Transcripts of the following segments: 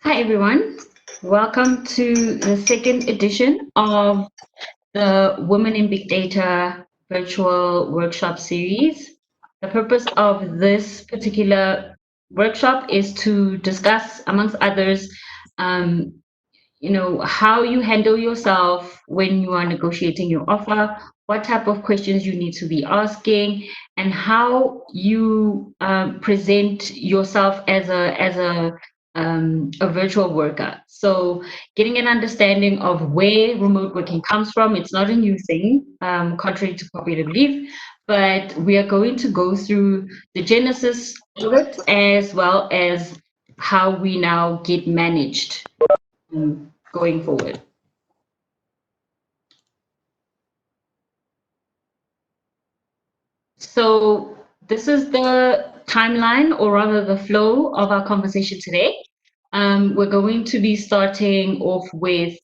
Hi, everyone. Welcome to the second edition of the Women in Big Data virtual workshop series. The purpose of this particular workshop is to discuss, amongst others, um, how you handle yourself when you are negotiating your offer, what type of questions you need to be asking, and how you present yourself as a virtual worker. So getting an understanding of where remote working comes from. It's not a new thing, contrary to popular belief, but we are going to go through the genesis of it as well as how we now get managed going forward. So this is the timeline, or rather the flow of our conversation today. We're going to be starting off with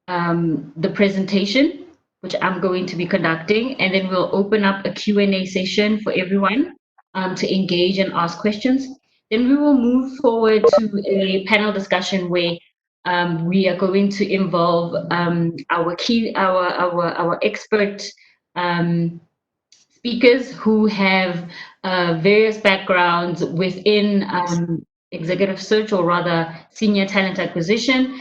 the presentation, which I'm going to be conducting, and then we'll open up a Q&A session for everyone to engage and ask questions. Then we will move forward to a panel discussion where we are going to involve our expert speakers who have various backgrounds within executive search, or rather senior talent acquisition,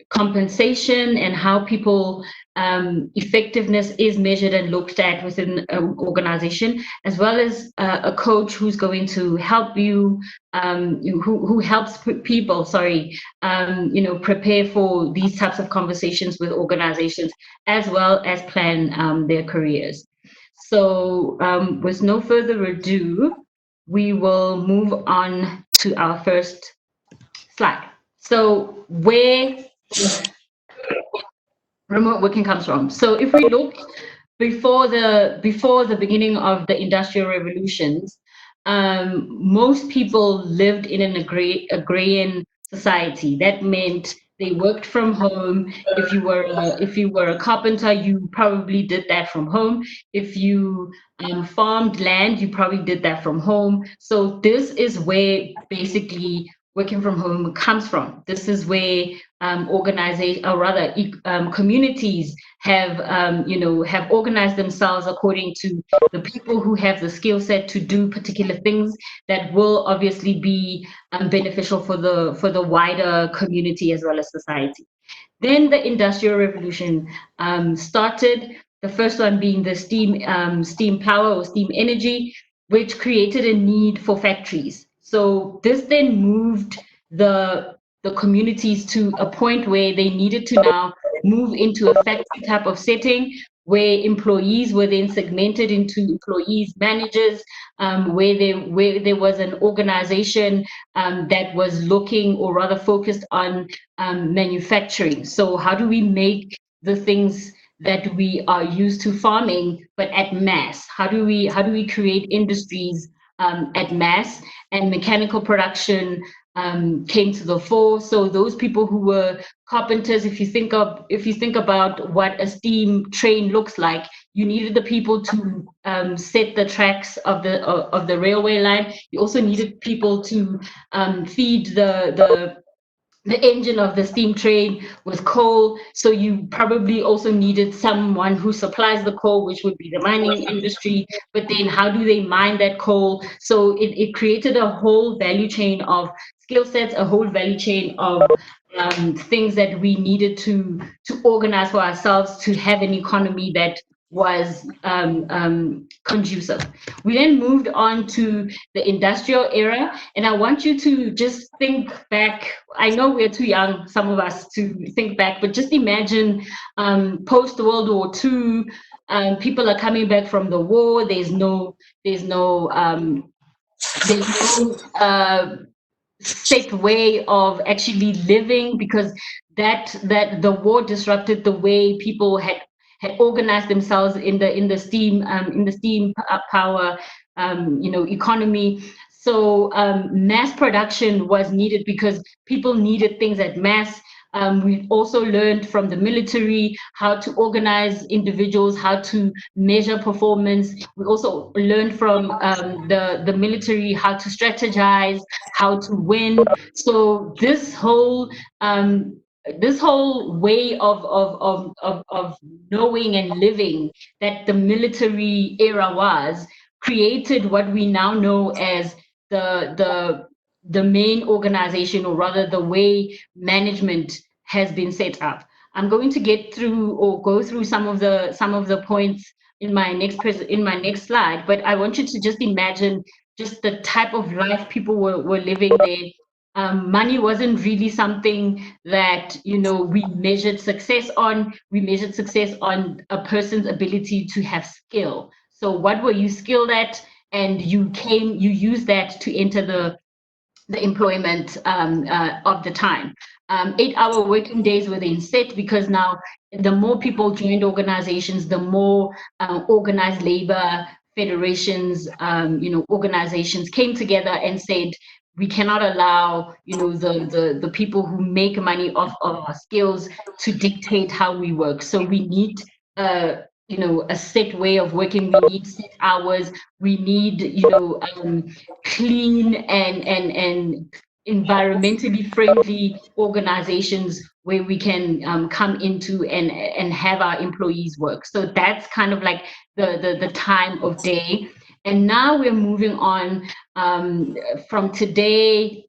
compensation, and how people effectiveness is measured and looked at within an organization, as well as a coach who's going to help you, who helps people, prepare for these types of conversations with organizations, as well as plan their careers. So, with no further ado, we will move on to our first slide. So, where remote working comes from. So, if we look before the beginning of the industrial revolutions, most people lived in an agrarian society. That meant they worked from home. If you were a carpenter, you probably did that from home. If you farmed land, you probably did that from home. So this is where basically working from home comes from. This is where organization, or rather communities have organized themselves according to the people who have the skill set to do particular things that will obviously be beneficial for the wider community as well as society. Then the Industrial Revolution started. The first one being the steam power or steam energy, which created a need for factories. So this then moved the communities to a point where they needed to now move into a factory type of setting, where employees were then segmented into employees, managers, where there was an organization that was looking, or rather focused on manufacturing. So how do we make the things that we are used to farming, but at mass? How do we create industries at mass? And mechanical production came to the fore. So those people who were carpenters, if you think about what a steam train looks like, you needed the people to set the tracks of the railway line. You also needed people to feed the engine of the steam train with coal. So you probably also needed someone who supplies the coal, which would be the mining industry. But then how do they mine that coal? So it created a whole value chain of skill sets, a whole value chain of things that we needed to organize for ourselves to have an economy that was conducive. We then moved on to the industrial era, and I want you to just think back. I know we're too young, some of us, to think back, but just imagine post World War II. People are coming back from the war. There's no set way of actually living, because that the war disrupted the way people had organized themselves in the steam power economy. So mass production was needed because people needed things at mass. We also learned from the military how to organize individuals, how to measure performance. We also learned from the military how to strategize, how to win. So this whole way of knowing and living that the military era was created what we now know as the main organization, or rather the way management has been set up. I'm going to get through or go through some of the points in my next slide, but I want you to just imagine just the type of life people were living there. Money wasn't really something that we measured success on. We measured success on a person's ability to have skill. So what were you skilled at? And you use that to enter the employment of the time. 8-hour working days were then set because now the more people joined organizations, the more organized labor federations, organizations came together and said, we cannot allow, the people who make money off of our skills to dictate how we work. So we need a set way of working. We need set hours. We need, clean and environmentally friendly organizations where we can come into and have our employees work. So that's kind of like the time of day. And now we're moving on from today.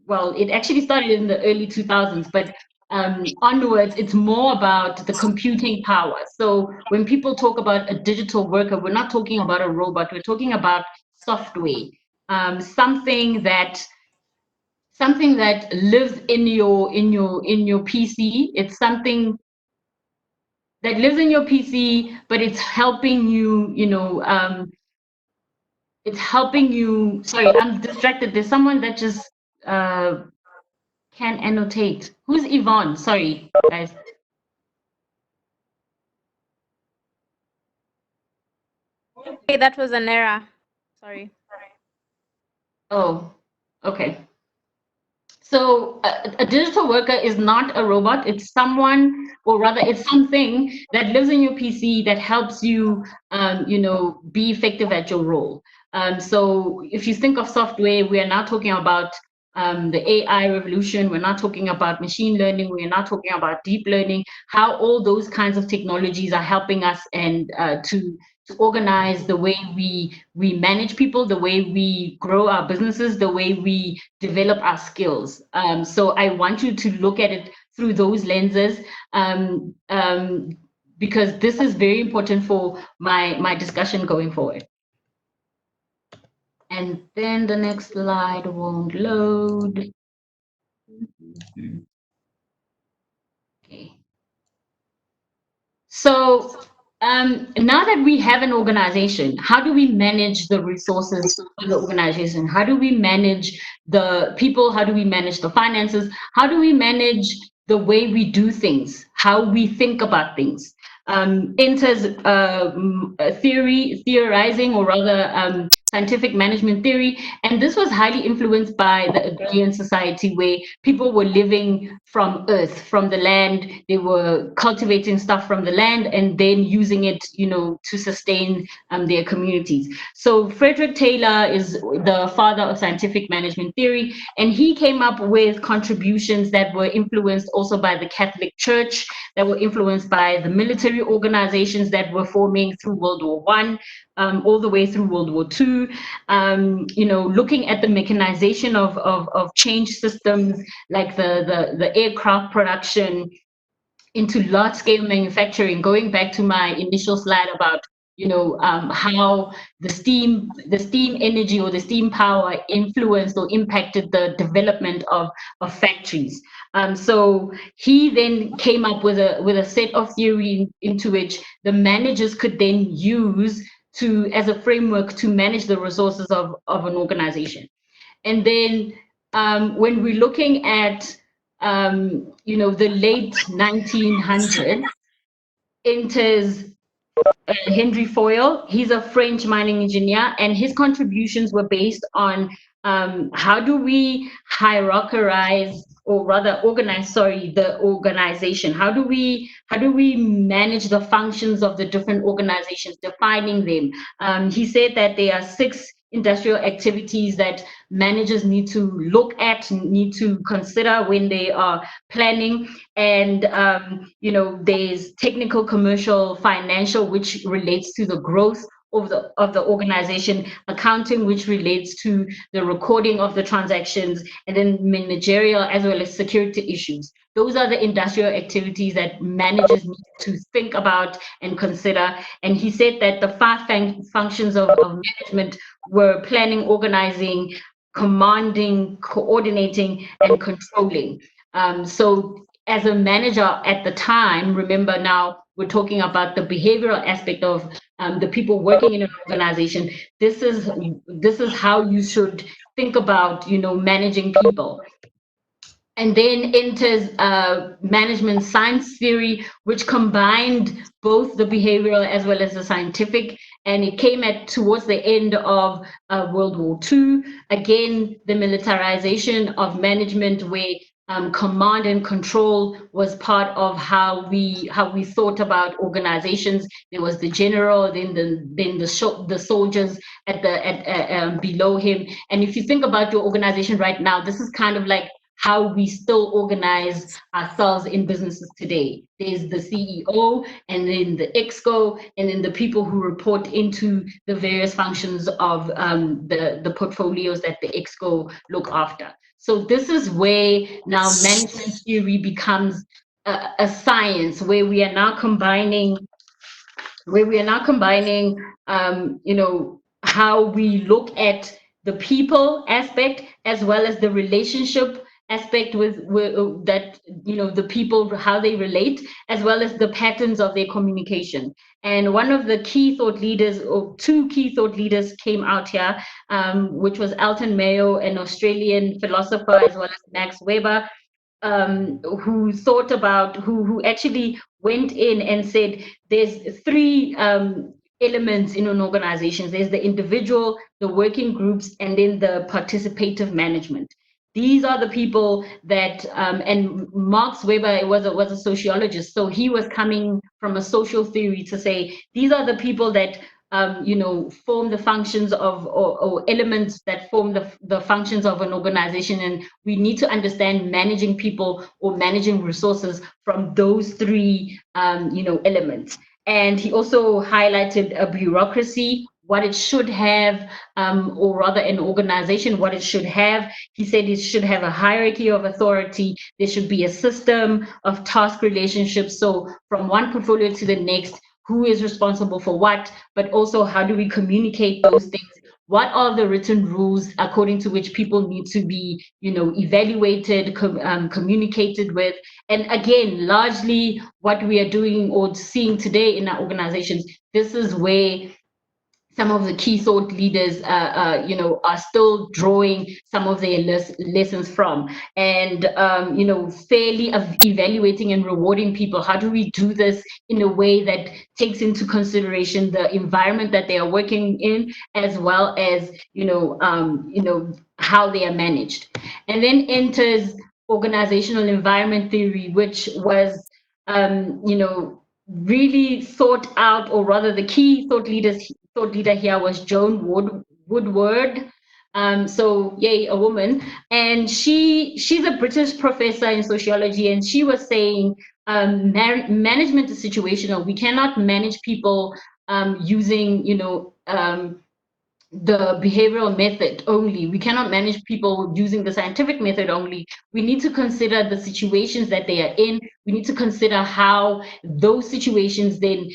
Well, it actually started in the early 2000s, but onwards, it's more about the computing power. So when people talk about a digital worker, we're not talking about a robot. We're talking about software, something that lives in your PC. It's something that lives in your PC, but it's helping you. It's helping you. Sorry, I'm distracted. There's someone that just can annotate. Who's Yvonne? Sorry, guys. Okay, that was an error. Sorry. Oh, okay. So a digital worker is not a robot. It's someone, or rather, it's something that lives in your PC that helps you, be effective at your role. So if you think of software, we are now talking about the AI revolution. We're not talking about machine learning. We're not talking about deep learning. How all those kinds of technologies are helping us and to organize the way we manage people, the way we grow our businesses, the way we develop our skills. So I want you to look at it through those lenses, because this is very important for my discussion going forward. And then the next slide won't load. Okay. So now that we have an organization, how do we manage the resources of the organization? How do we manage the people? How do we manage the finances? How do we manage the way we do things? How we think about things? Enters theorizing, or rather scientific management theory. And this was highly influenced by the agrarian society, where people were living from earth, from the land. They were cultivating stuff from the land and then using it, to sustain their communities. So Frederick Taylor is the father of scientific management theory, and he came up with contributions that were influenced also by the Catholic Church, that were influenced by the military organizations that were forming through World War I, all the way through World War II. Looking at the mechanization of change systems like the aircraft production into large scale manufacturing, going back to my initial slide about how the steam energy or the steam power influenced or impacted the development of factories. So he then came up with a set of theory into which the managers could then use to as a framework to manage the resources of an organization. And then when we're looking at the late 1900s, enters Henry Foyle. He's a French mining engineer, and his contributions were based on how do we hierarchize, or rather organize, sorry, the organization? How do we manage the functions of the different organizations, defining them? He said that there are 6 industrial activities that managers need to look at, need to consider when they are planning. And there's technical, commercial, financial, which relates to the growth of the organization, accounting, which relates to the recording of the transactions, and then managerial as well as security issues. Those are the industrial activities that managers need to think about and consider. And he said that the 5 functions of management were planning, organizing, commanding, coordinating, and controlling. So as a manager at the time, remember now we're talking about the behavioral aspect of the people working in an organization. This is how you should think about managing people. And then enters management science theory, which combined both the behavioral as well as the scientific. And it came at towards the end of World War II. Again, the militarization of management, where command and control was part of how we thought about organizations. There was the general, then the soldiers below him. And if you think about your organization right now, this is kind of like how we still organize ourselves in businesses today. There's the CEO, and then the exco, and then the people who report into the various functions of the portfolios that the exco look after. So this is where now management theory becomes a science, where we are now combining how we look at the people aspect as well as the relationship aspect with that, the people, how they relate, as well as the patterns of their communication. And one of the key thought leaders, or 2 key thought leaders, came out here, which was Alton Mayo, an Australian philosopher, as well as Max Weber, who actually went in and said there's 3 elements in an organization. There's the individual, the working groups, and then the participative management. These are the people that, and Max Weber was a sociologist, so he was coming from a social theory to say these are the people that form the functions of, or elements that form the functions of an organization. And we need to understand managing people or managing resources from those 3 elements. And he also highlighted a bureaucracy, what it should have, or rather an organization, what it should have. He said it should have a hierarchy of authority. There should be a system of task relationships. So from one portfolio to the next, who is responsible for what, but also how do we communicate those things? What are the written rules according to which people need to be, evaluated, communicated with? And again, largely what we are doing or seeing today in our organizations, this is where some of the key thought leaders, are still drawing some of their lessons from, and fairly evaluating and rewarding people. How do we do this in a way that takes into consideration the environment that they are working in, as well as how they are managed? And then enters organizational environment theory, which was really thought out, or rather the key thought leader here was Joan Woodward. So yay, a woman. And she's a British professor in sociology, and she was saying management is situational. We cannot manage people using the behavioral method only. We cannot manage people using the scientific method only. We need to consider the situations that they are in. We need to consider how those situations then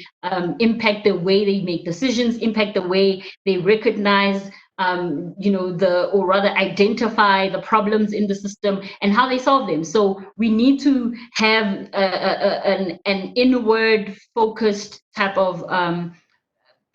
impact the way they make decisions, impact the way they recognize or rather identify the problems in the system and how they solve them. So we need to have an inward focused type of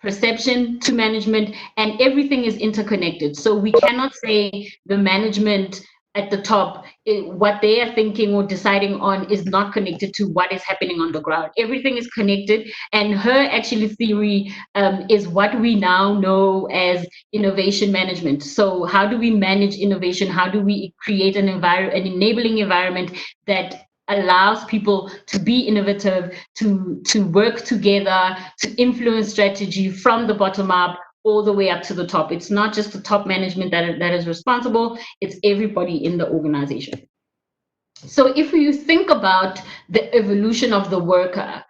perception to management, and everything is interconnected. So we cannot say the management at the top, what they are thinking or deciding on is not connected to what is happening on the ground. Everything is connected, and her actually theory is what we now know as innovation management. So how do we manage innovation? How do we create an enabling environment that allows people to be innovative, to work together, to influence strategy from the bottom up all the way up to the top. It's not just the top management that is responsible, it's everybody in the organization. So if you think about the evolution of the worker,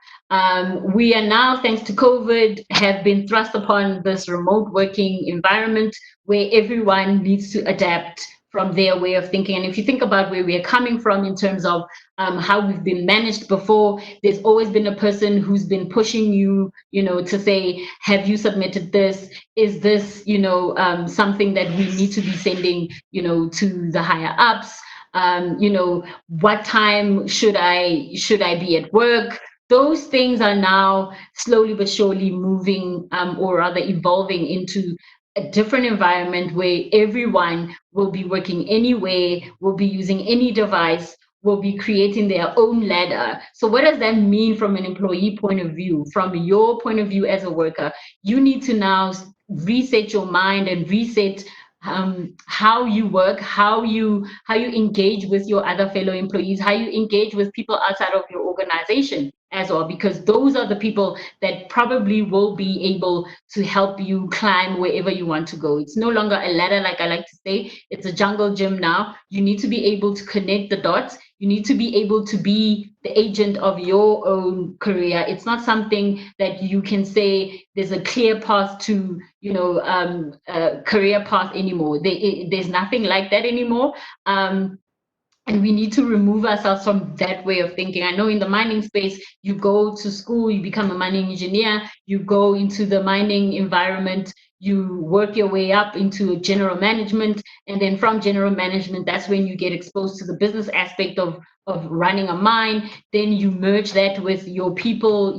we are now, thanks to COVID, have been thrust upon this remote working environment where everyone needs to adapt from their way of thinking. And if you think about where we are coming from in terms of how we've been managed before, there's always been a person who's been pushing you, to say, have you submitted this? Is this, something that we need to be sending, to the higher ups? What time should I be at work? Those things are now slowly but surely moving, or rather evolving into a different environment where everyone will be working anywhere, will be using any device, will be creating their own ladder. So what does that mean from an employee point of view? From your point of view as a worker, you need to now reset your mind and reset how you work, how you engage with your other fellow employees, how you engage with people outside of your organization as well, because those are the people that probably will be able to help you climb wherever you want to go. It's no longer a ladder, like I like to say, it's a jungle gym now. You need to be able to connect the dots. You need to be able to be the agent of your own career. It's not something that you can say there's a clear path to, career path anymore. There's nothing like that anymore. And we need to remove ourselves from that way of thinking. I know in the mining space, you go to school, you become a mining engineer, you go into the mining environment, you work your way up into general management, and then from general management, that's when you get exposed to the business aspect of running a mine. Then you merge that with your people,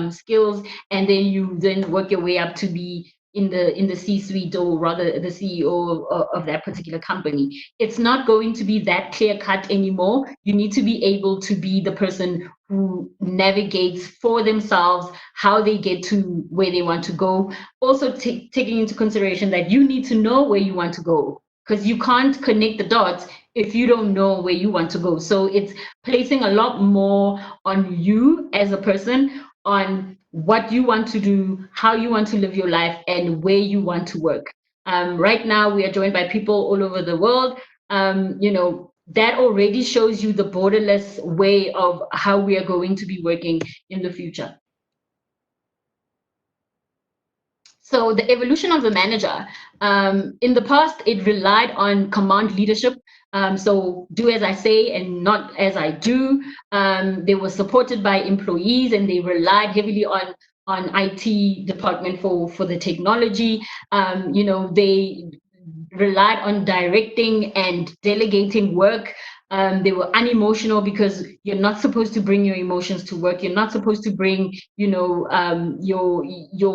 skills, and then you then work your way up to be in the C-suite, or rather the CEO of that particular company. It's not going to be that clear cut anymore. You need to be able to be the person who navigates for themselves how they get to where they want to go. Also taking into consideration that you need to know where you want to go, because you can't connect the dots if you don't know where you want to go. So it's placing a lot more on you as a person, on what you want to do, how you want to live your life, and where you want to work. Right now, we are joined by people all over the world. That already shows you the borderless way of how we are going to be working in the future. So the evolution of the manager, in the past, it relied on command leadership. So do as I say and not as I do. They were supported by employees, and they relied heavily on IT department for the technology. They relied on directing and delegating work. They were unemotional, because you're not supposed to bring your emotions to work. You're not supposed to bring, your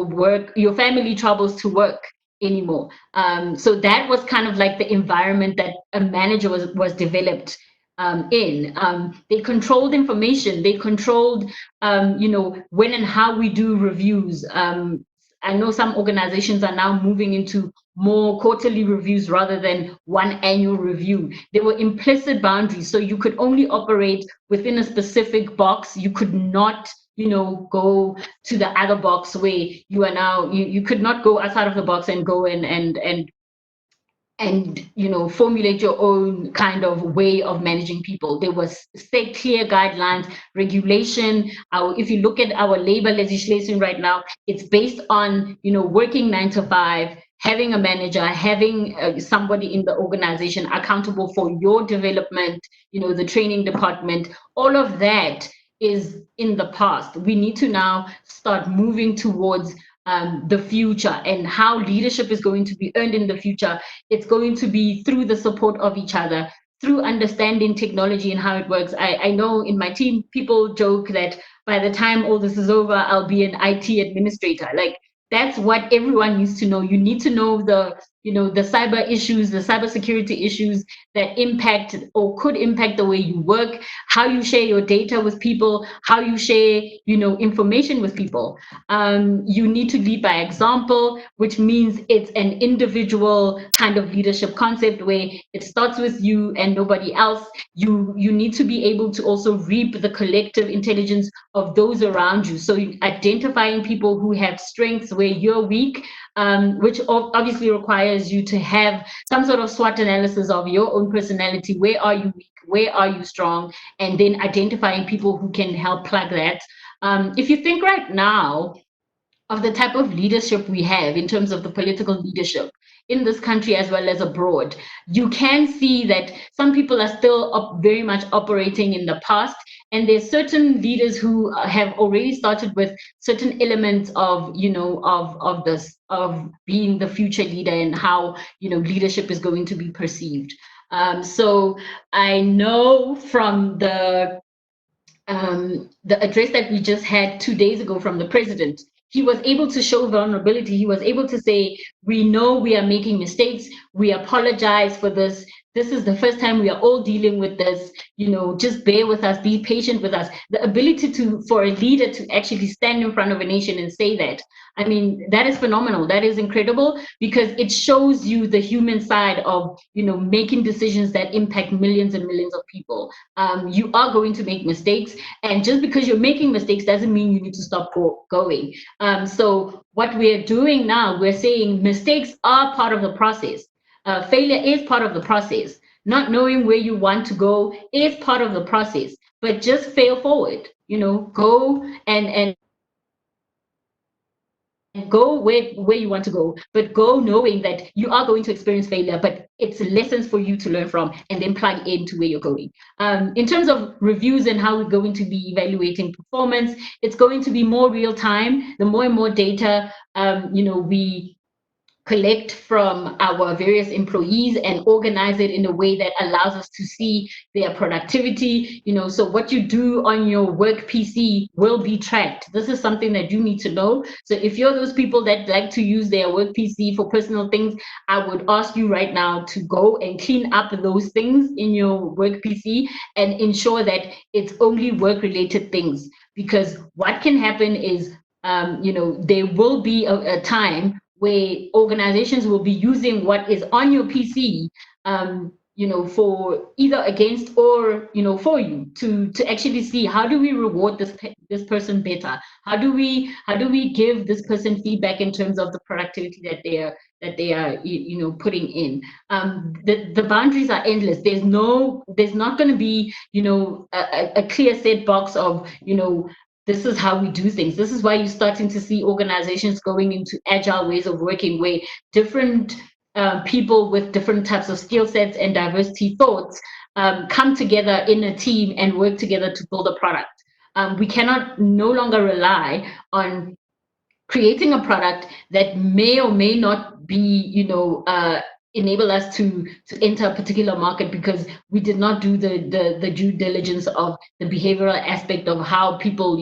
work, your family troubles to work anymore. So that was kind of like the environment that a manager was developed in. They controlled information. They controlled, when and how we do reviews. I know some organizations are now moving into more quarterly reviews rather than one annual review. There were implicit boundaries, so you could only operate within a specific box. You could not, go to the other box where you are now. You could not go outside of the box and go and formulate your own kind of way of managing people. There was set clear guidelines, regulation. If you look at our labor legislation right now, it's based on working 9 to 5, having a manager, having somebody in the organization accountable for your development, the training department. All of that is in the past. We need to now start moving towards the future, and how leadership is going to be earned in the future. It's going to be through the support of each other, through understanding technology and how it works. I know in my team, people joke that by the time all this is over, I'll be an IT administrator. Like, that's what everyone needs to know. You need to know the the cyber issues, the cybersecurity issues that impact or could impact the way you work, how you share your data with people, how you share, information with people. You need to lead by example, which means it's an individual kind of leadership concept where it starts with you and nobody else. You need to be able to also reap the collective intelligence of those around you. So identifying people who have strengths where you're weak, which obviously requires you to have some sort of SWOT analysis of your own personality. Where are you weak? Where are you strong? And then identifying people who can help plug that. If you think right now of the type of leadership we have in terms of the political leadership in this country as well as abroad, you can see that some people are still very much operating in the past. And there's certain leaders who have already started with certain elements of, of this, of being the future leader and how, leadership is going to be perceived. So I know from the address that we just had 2 days ago from the president, he was able to show vulnerability. He was able to say, we know we are making mistakes. We apologize for this. This is the first time we are all dealing with this. Just bear with us, be patient with us. The ability for a leader to actually stand in front of a nation and say that, I mean, that is phenomenal. That is incredible, because it shows you the human side of, making decisions that impact millions and millions of people. You are going to make mistakes, and just because you're making mistakes doesn't mean you need to stop going. So what we're doing now, we're saying mistakes are part of the process. Failure is part of the process. Not knowing where you want to go is part of the process, but just fail forward. Go and go where you want to go, but go knowing that you are going to experience failure, but it's lessons for you to learn from and then plug into where you're going. In terms of reviews and how we're going to be evaluating performance, it's going to be more real time. The more and more data, we collect from our various employees and organize it in a way that allows us to see their productivity. So what you do on your work PC will be tracked. This is something that you need to know. So if you're those people that like to use their work PC for personal things, I would ask you right now to go and clean up those things in your work PC and ensure that it's only work related things. Because what can happen is, there will be a time where organizations will be using what is on your PC, for either against or, for you to actually see, how do we reward this person better? How do we give this person feedback in terms of the productivity that they are putting in? The boundaries are endless. There's not going to be, a clear set box of, this is how we do things. This is why you're starting to see organizations going into agile ways of working, where different people with different types of skill sets and diversity thoughts come together in a team and work together to build a product. We cannot no longer rely on creating a product that may or may not be, enable us to enter a particular market, because we did not do the due diligence of the behavioral aspect of how people,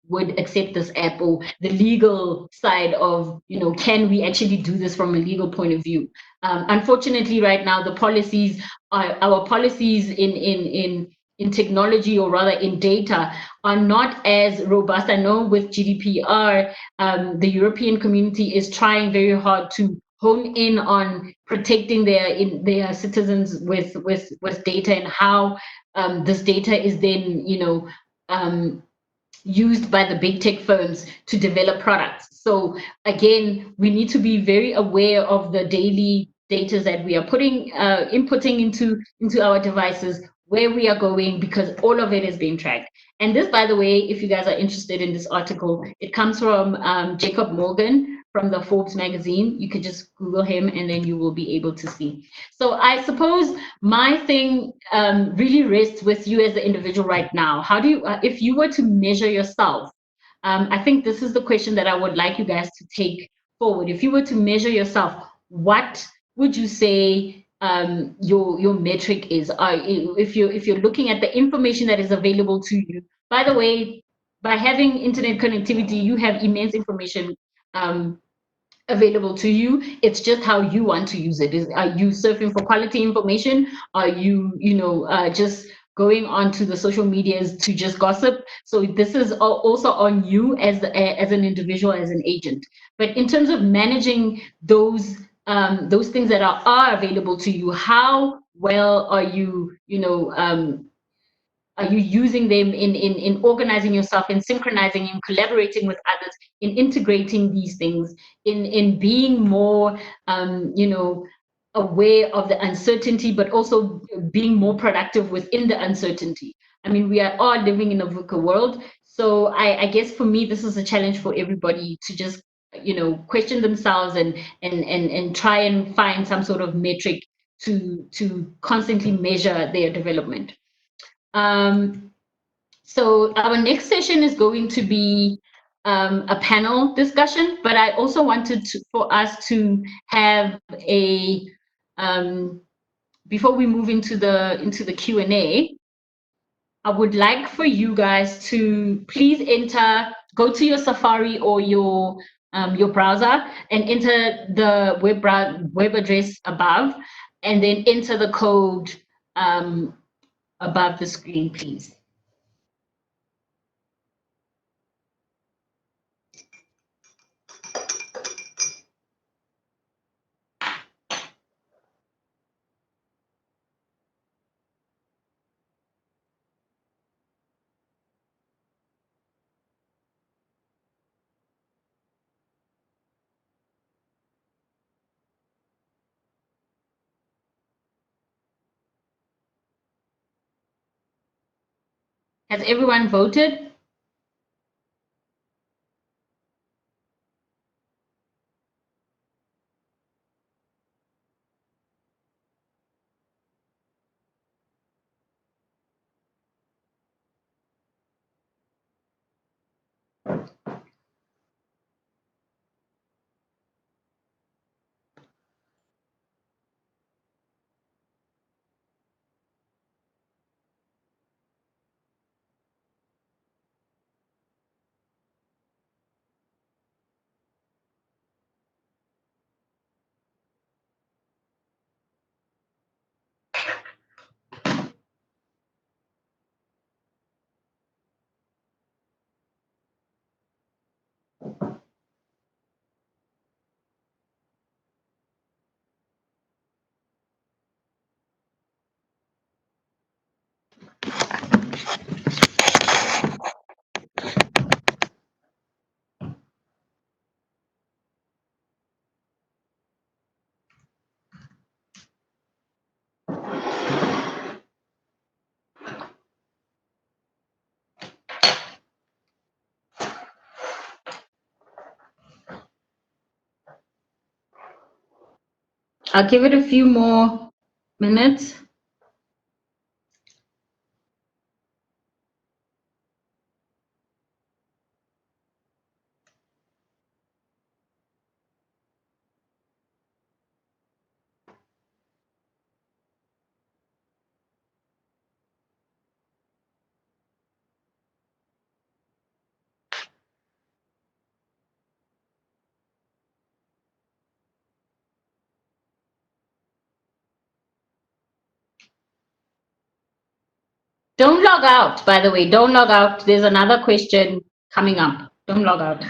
would accept this app, or the legal side of, can we actually do this from a legal point of view? Unfortunately, right now, our policies in technology, or rather in data, are not as robust. I know with GDPR, the European community is trying very hard to hone in on protecting their citizens with data, and how this data is then, used by the big tech firms to develop products. So again, we need to be very aware of the daily data that we are inputting into our devices, where we are going, because all of it is being tracked. And this, by the way, if you guys are interested in this article, it comes from Jacob Morgan from the Forbes magazine. You could just Google him and then you will be able to see. So I suppose my thing really rests with you as the individual right now. How do you, if you were to measure yourself, I think this is the question that I would like you guys to take forward. If you were to measure yourself, what would you say your metric is? If you're looking at the information that is available to you, by the way, by having internet connectivity, you have immense information available to you. It's just how you want to use it. Are you surfing for quality information? Are you, just going onto the social medias to just gossip? So this is also on you as an individual, as an agent. But in terms of managing those things that are available to you, how well are you, are you using them in organizing yourself, in synchronizing, in collaborating with others, in integrating these things, in being more, aware of the uncertainty, but also being more productive within the uncertainty? I mean, we are all living in a VUCA world. So I guess for me, this is a challenge for everybody to just, question themselves and try and find some sort of metric to constantly measure their development. Um, so our next session is going to be a panel discussion, but I also wanted for us to have a before we move into the Q&A. I would like for you guys to please go to your Safari or your browser and enter the web address above, and then enter the code above the screen, please. Has everyone voted? I'll give it a few more minutes. Don't log out, by the way. Don't log out. There's another question coming up. Don't log out.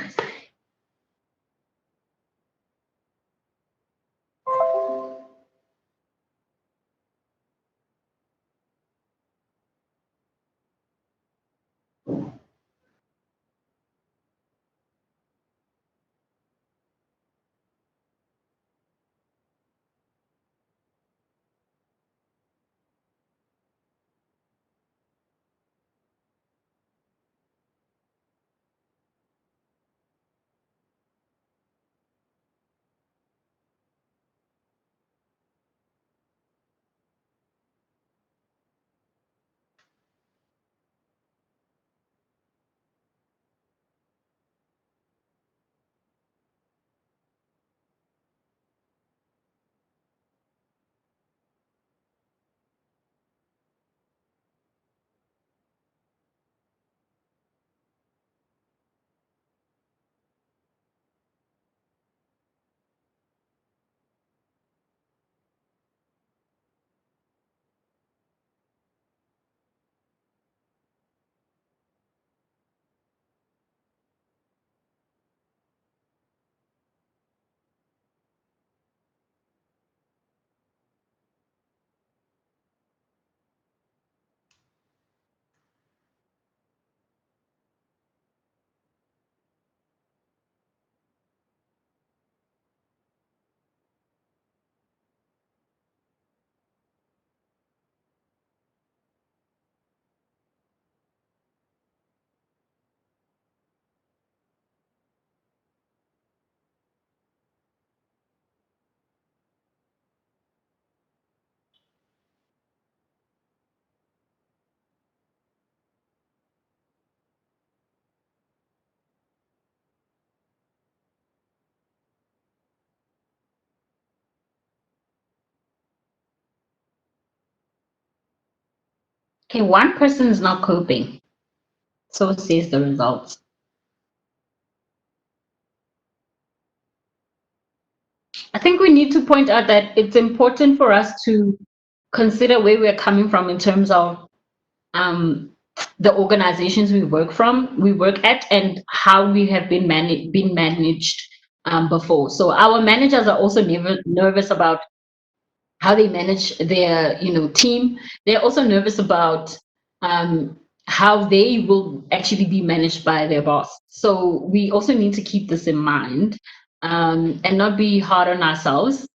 Okay, one person is not coping. So says the results. I think we need to point out that it's important for us to consider where we're coming from in terms of um, the organizations we work at, and how we have been managed before. So our managers are also never nervous about how they manage their team. They're also nervous about um, how they will actually be managed by their boss. So we also need to keep this in mind, and not be hard on ourselves.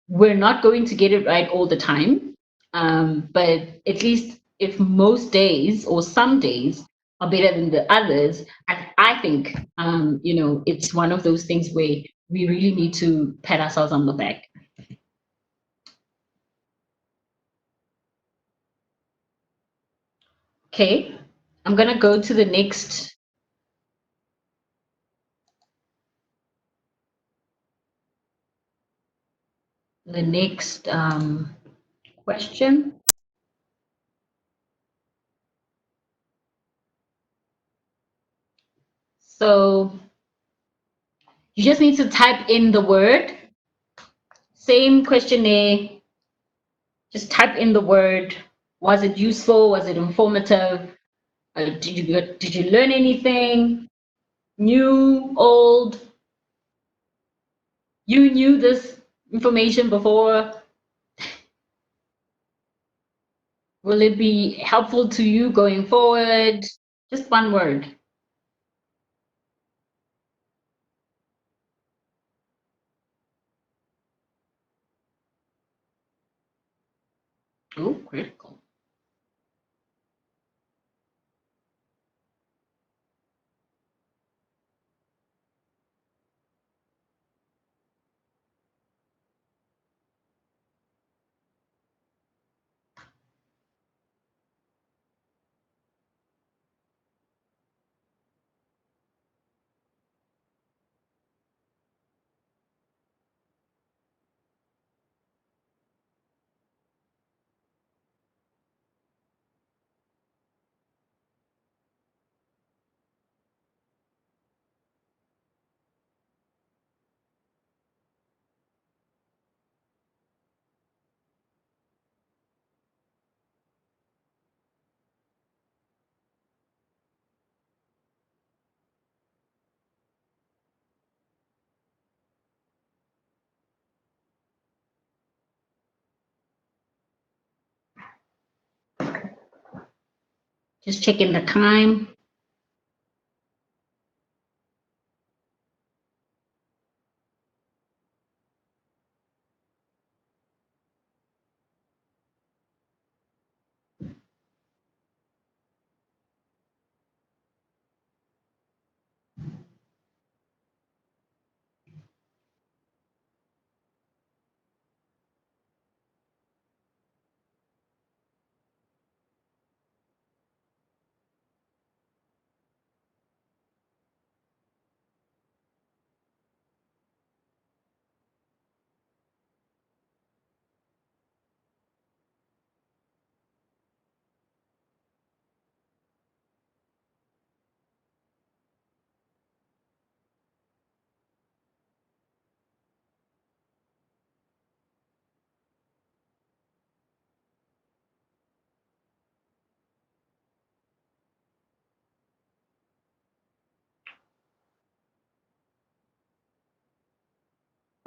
We're not going to get it right all the time, but at least if most days or some days are better than the others, I think it's one of those things where we really need to pat ourselves on the back. Okay, I'm gonna go to the next question. So you just need to type in the word. Same questionnaire. Just type in the word. Was it useful? Was it informative? Did you learn anything? New, old? You knew this information before? Will it be helpful to you going forward? Just one word. Oh, critical. Just checking the time.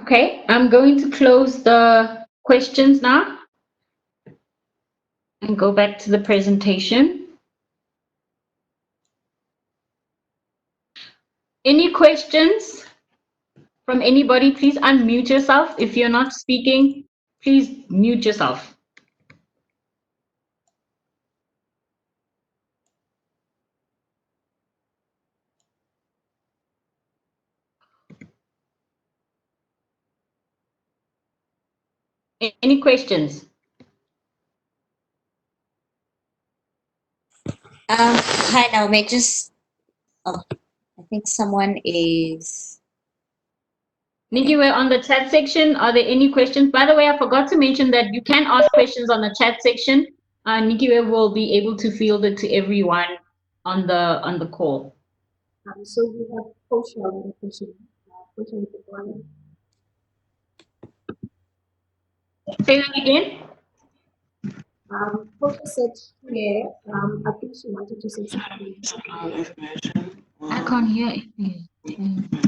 Okay, I'm going to close the questions now and go back to the presentation. Any questions from anybody? Please unmute yourself. If you're not speaking, please mute yourself. Any questions? Hi, Naomi. Oh, I think someone is. Nikki, we're on the chat section. Are there any questions? By the way, I forgot to mention that you can ask questions on the chat section. Nikiwe will be able to field it to everyone on the call. So we have Portia with a question. Portia with the one. Say that again. Portia said here, I think she wanted to say something. I can't hear it.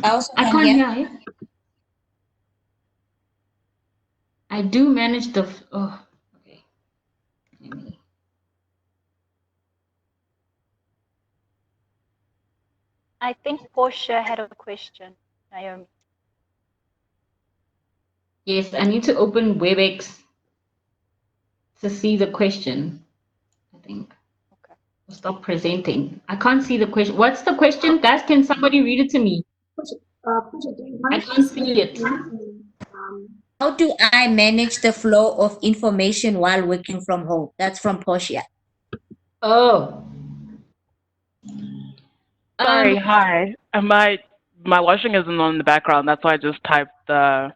I also I can can't hear. hear it. I do manage the. Oh, okay. Let me. I think Portia had a question, Naomi. Yes, I need to open WebEx to see the question. I think. Okay. Stop presenting. I can't see the question. What's the question? Guys, can somebody read it to me? Portia, do you want I to can't say see it. anything? How do I manage the flow of information while working from home? That's from Portia. Oh. Sorry, hi. My washing isn't on in the background. That's why I just typed the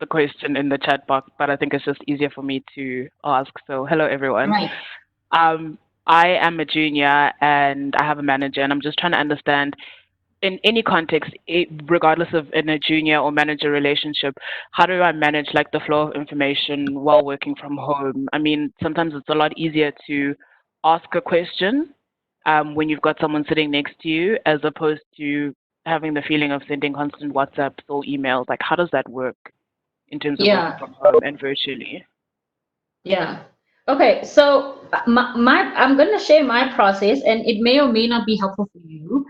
question in the chat box. But I think it's just easier for me to ask. So hello everyone. Right. I am a junior and I have a manager, and I'm just trying to understand in any context, regardless of in a junior or manager relationship, how do I manage like the flow of information while working from home? I mean, sometimes it's a lot easier to ask a question when you've got someone sitting next to you, as opposed to having the feeling of sending constant WhatsApps or emails. Like, how does that work in terms of working Yeah. from home and virtually? Yeah. Okay. So I'm gonna share my process, and it may or may not be helpful for you.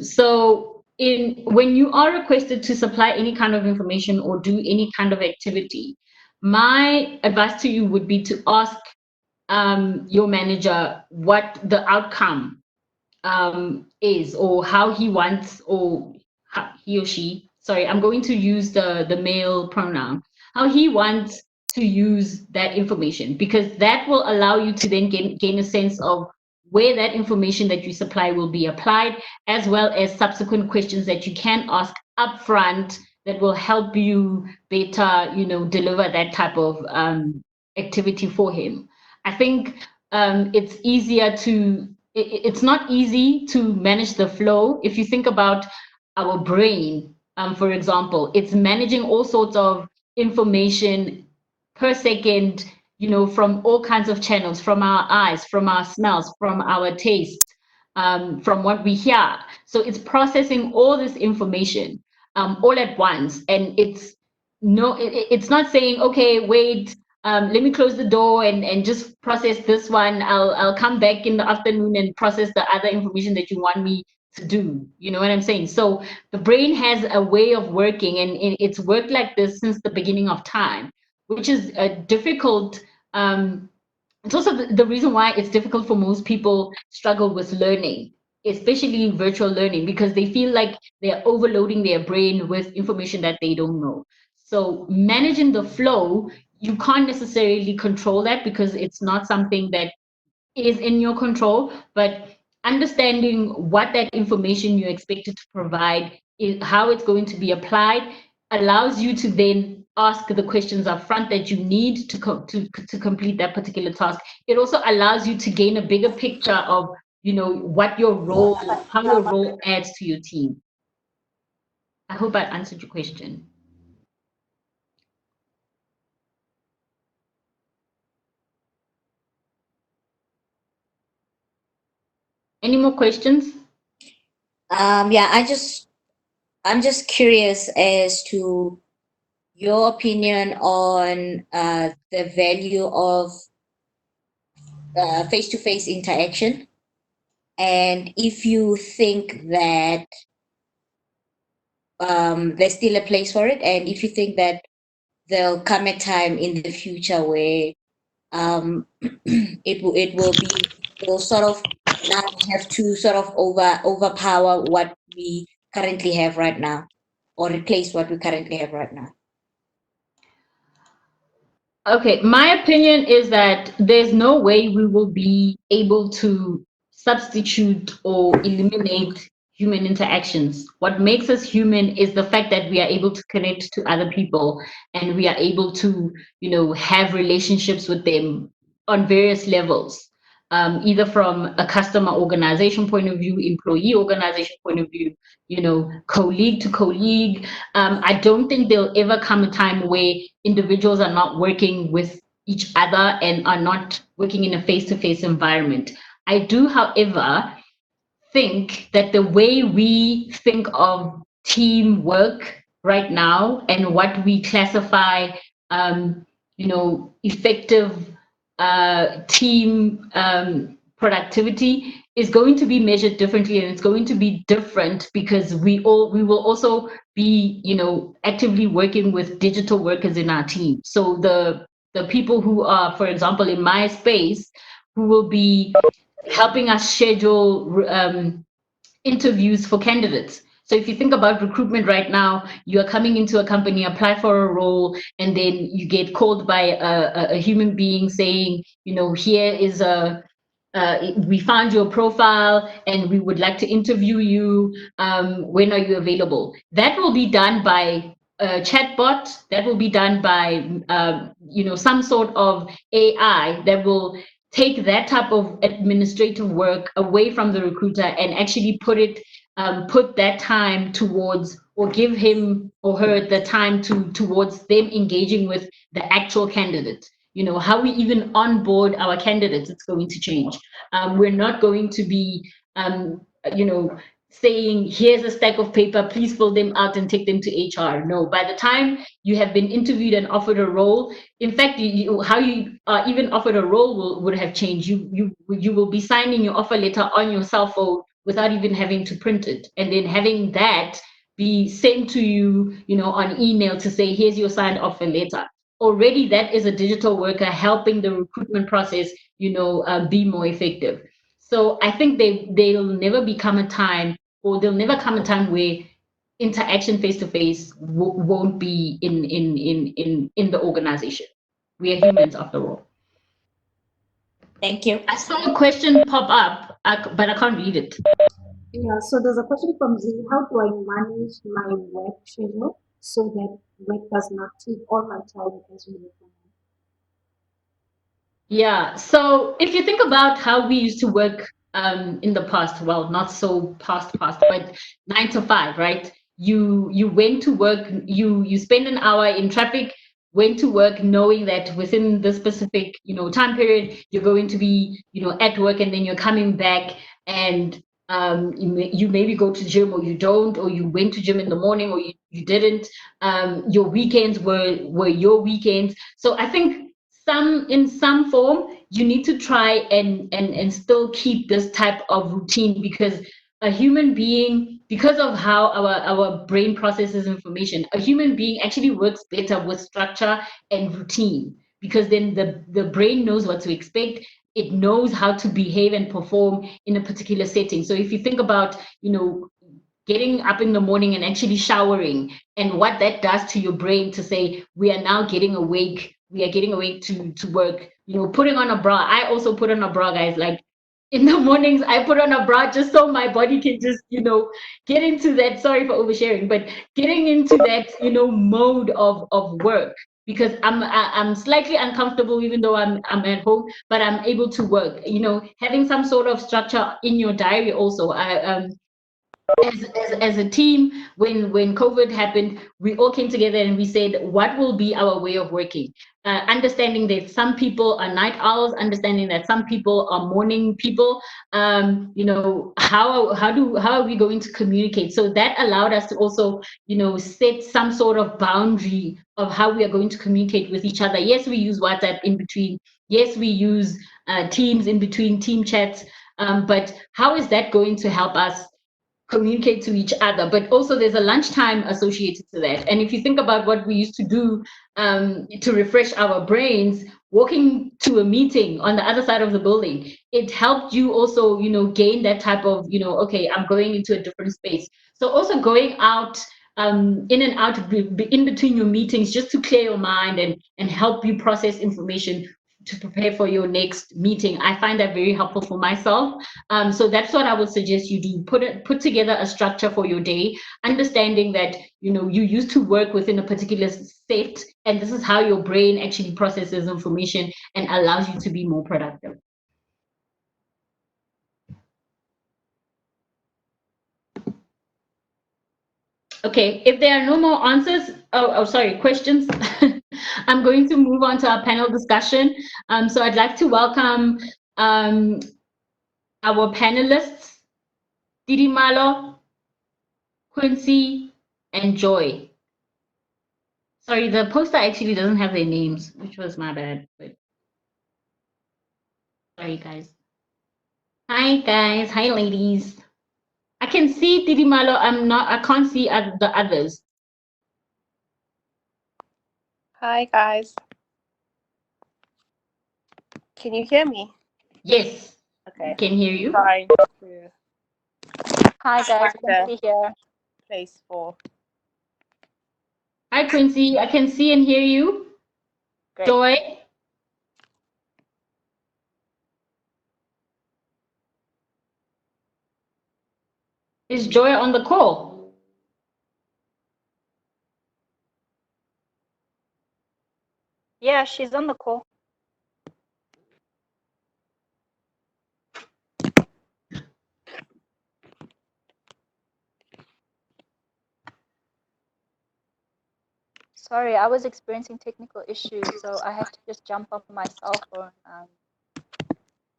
So when you are requested to supply any kind of information or do any kind of activity, my advice to you would be to ask your manager what the outcome is, or how he wants, or how he or she, sorry, I'm going to use the male pronoun, how he wants to use that information, because that will allow you to then gain a sense of where that information that you supply will be applied, as well as subsequent questions that you can ask upfront that will help you better, deliver that type of activity for him. I think it's easier to it's not easy to manage the flow. If you think about our brain, for example, it's managing all sorts of information per second, from all kinds of channels, from our eyes, from our smells, from our tastes, from what we hear. So it's processing all this information all at once, and it's not saying, okay, wait, let me close the door and just process this one. I'll come back in the afternoon and process the other information that you want me to do. You know what I'm saying? So the brain has a way of working, and it's worked like this since the beginning of time, which is difficult. It's also the reason why it's difficult for most people struggle with learning, especially virtual learning, because they feel like they're overloading their brain with information that they don't know. So managing the flow, you can't necessarily control that because it's not something that is in your control, but understanding what that information you're expected to provide is, how it's going to be applied, allows you to then ask the questions up front that you need to complete that particular task. It also allows you to gain a bigger picture of what your role, how your role adds to your team. I hope I answered your question. Any more questions? Yeah, I'm just curious as to your opinion on the value of face-to-face interaction, and if you think that there's still a place for it, and if you think that there'll come a time in the future where it will sort of now have to sort of overpower what we currently have right now, or replace what we currently have right now. Okay, my opinion is that there's no way we will be able to substitute or eliminate human interactions. What makes us human is the fact that we are able to connect to other people, and we are able to, have relationships with them on various levels, either from a customer organization point of view, employee organization point of view, colleague to colleague. I don't think there'll ever come a time where individuals are not working with each other and are not working in a face-to-face environment. I do, however, think that the way we think of teamwork right now and what we classify, effective team productivity is going to be measured differently, and it's going to be different because we will also be, actively working with digital workers in our team. So the people who are, for example, in my space, who will be helping us schedule interviews for candidates. So if you think about recruitment right now, you are coming into a company, apply for a role, and then you get called by a human being saying, here is we found your profile and we would like to interview you. When are you available? That will be done by a chatbot. That will be done by, some sort of AI that will take that type of administrative work away from the recruiter and actually put that time towards, or give him or her the time towards them engaging with the actual candidate. How we even onboard our candidates, it's going to change. We're not going to be, saying, here's a stack of paper, please fill them out and take them to HR. No, by the time you have been interviewed and offered a role, in fact, how you are even offered a role would have changed. You will be signing your offer letter on your cell phone without even having to print it, and then having that be sent to you, on email to say, here's your signed offer letter. Already that is a digital worker helping the recruitment process, be more effective. So I think there'll never come a time where interaction face to face won't be in the organization. We are humans after all. Thank you. I saw a question pop up, but I can't read it. Yeah, so there's a question from Z. How do I manage my work schedule so that work does not take all my time as we move on? Yeah. So if you think about how we used to work in the past, well, not so past, but 9 to 5, right? You went to work, you spend an hour in traffic, went to work knowing that within the specific, time period, you're going to be, at work, and then you're coming back, and you maybe go to gym, or you don't, or you went to gym in the morning, or you didn't. Your weekends were your weekends. So I think in some form you need to try and still keep this type of routine, because a human being, because of how our brain processes information, a human being actually works better with structure and routine, because then the brain knows what to expect. It knows how to behave and perform in a particular setting. So if you think about, getting up in the morning and actually showering, and what that does to your brain to say, we are now getting awake, to work, putting on a bra. I also put on a bra, guys. Like in the mornings, I put on a bra just so my body can just, get into that, sorry for oversharing, but getting into that, mode of work, because I'm slightly uncomfortable even though I'm at home, but I'm able to work. Having some sort of structure in your diary also. As a team, when COVID happened, we all came together and we said, what will be our way of working? Understanding that some people are night owls, understanding that some people are morning people. How are we going to communicate? So that allowed us to also, set some sort of boundary of how we are going to communicate with each other. Yes, we use WhatsApp in between. Yes, we use Teams in between, team chats. But how is that going to help us communicate to each other? But also there's a lunchtime associated to that. And if you think about what we used to do to refresh our brains, walking to a meeting on the other side of the building, it helped you also, gain that type of, okay, I'm going into a different space. So also going out, in and out in between your meetings, just to clear your mind and help you process information, to prepare for your next meeting. I find that very helpful for myself. So that's what I would suggest you do. Put together a structure for your day, understanding that you used to work within a particular set, and this is how your brain actually processes information and allows you to be more productive. Okay, if there are no more answers, sorry, questions, I'm going to move on to our panel discussion. So I'd like to welcome our panelists, Didimalo, Quincy, and Joy. Sorry, the poster actually doesn't have their names, which was my bad. But sorry, guys. Hi, guys. Hi, ladies. I can see Didimalo. I can't see the others. Hi guys. Can you hear me? Yes. Okay. I can hear you. Trying to Hi guys, the Quincy here. place for. Hi, Quincy. I can see and hear you. Great. Joy. Is Joy on the call? Yeah, she's on the call. Sorry, I was experiencing technical issues, so I had to just jump on my cell phone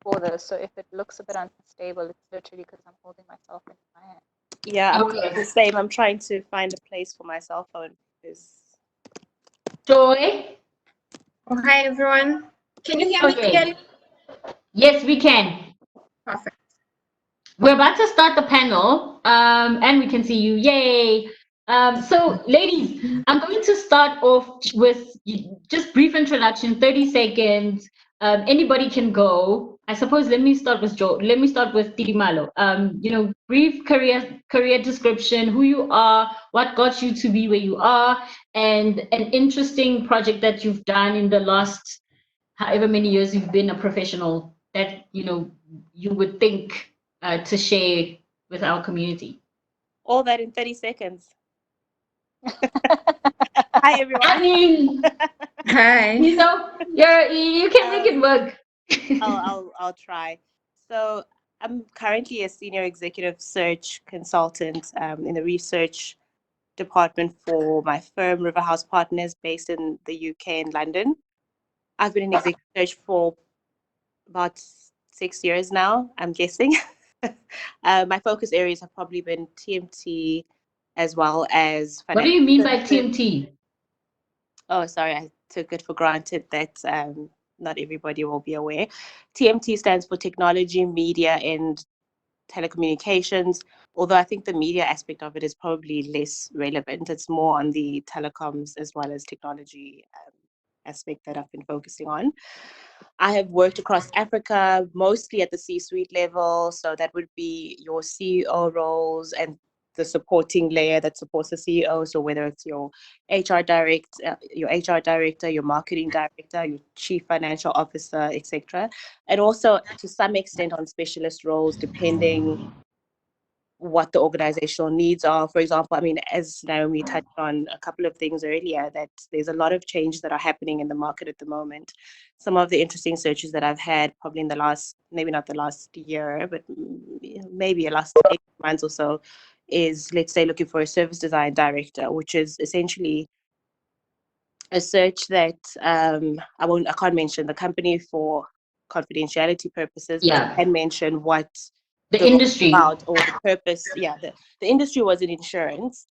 for this. So if it looks a bit unstable, it's literally because I'm holding my cell phone in my hand. Yeah, I'm Okay. the same. I'm trying to find a place for my cell phone. Joy. Oh, hi everyone. Can you hear me Okay. clearly? Yes, we can. Perfect. We're about to start the panel, and we can see you. Yay! So, ladies, I'm going to start off with just brief introduction, 30 seconds. Anybody can go. I suppose let me start with Joe. Let me start with Tirimalo. Brief career description, who you are, what got you to be where you are, and an interesting project that you've done in the last however many years you've been a professional that you would think to share with our community. All that in 30 seconds. Hi everyone. I mean, Hi. you can make it work. I'll try. So I'm currently a senior executive search consultant in the research department for my firm Riverhouse Partners, based in the UK in London. I've been in executive search for about 6 years now, I'm guessing. My focus areas have probably been TMT as well as What do financial you mean by services. TMT? Oh, sorry, I took it for granted that not everybody will be aware. TMT stands for Technology, Media, and Telecommunications, although I think the media aspect of it is probably less relevant. It's more on the telecoms as well as technology aspect that I've been focusing on. I have worked across Africa, mostly at the C-suite level. So that would be your CEO roles and the supporting layer that supports the CEO. So whether it's your HR director, your marketing director, your chief financial officer, etc., and also to some extent on specialist roles, depending what the organizational needs are. For example, I mean, as Naomi touched on a couple of things earlier, that there's a lot of changes that are happening in the market at the moment. Some of the interesting searches that I've had probably in the last, maybe not the last year, but maybe the last 8 months or so, is, let's say, looking for a service design director, which is essentially a search that I can't mention the company for confidentiality purposes, but Yeah, I can mention what the the role is industry. about or the purpose. Yeah, the industry was in insurance,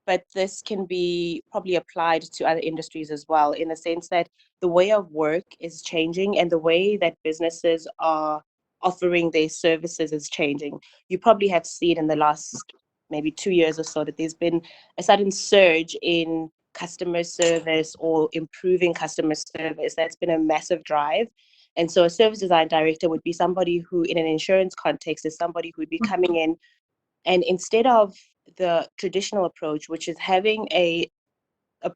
but this can be probably applied to other industries as well, in the sense that the way of work is changing and the way that businesses are offering their services is changing. You probably have seen in the last maybe 2 years or so that there's been a sudden surge in customer service or improving customer service. That's been a massive drive. And so a service design director would be somebody who, in an insurance context, is somebody who would be coming in and instead of the traditional approach, which is having a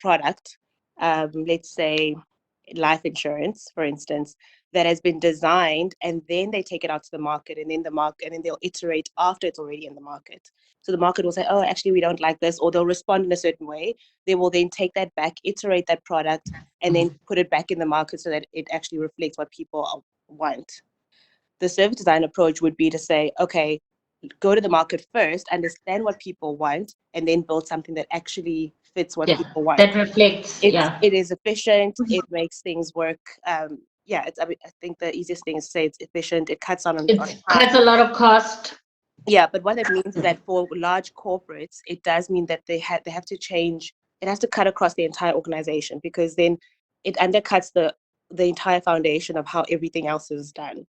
product, let's say life insurance, for instance, that has been designed, and then they take it out to the market, and then they'll iterate after it's already in the market. So the market will say, oh, actually, we don't like this, or they'll respond in a certain way. They will then take that back, iterate that product, and then put it back in the market so that it actually reflects what people want. The service design approach would be to say, okay, go to the market first, understand what people want, and then build something that actually fits what people want. That reflects, It is efficient. It makes things work. I think the easiest thing is to say it's efficient. It cuts on cuts a lot of cost. Yeah, but what it means is that for large corporates, it does mean that they have to change. It has to cut across the entire organization, because then it undercuts the entire foundation of how everything else is done.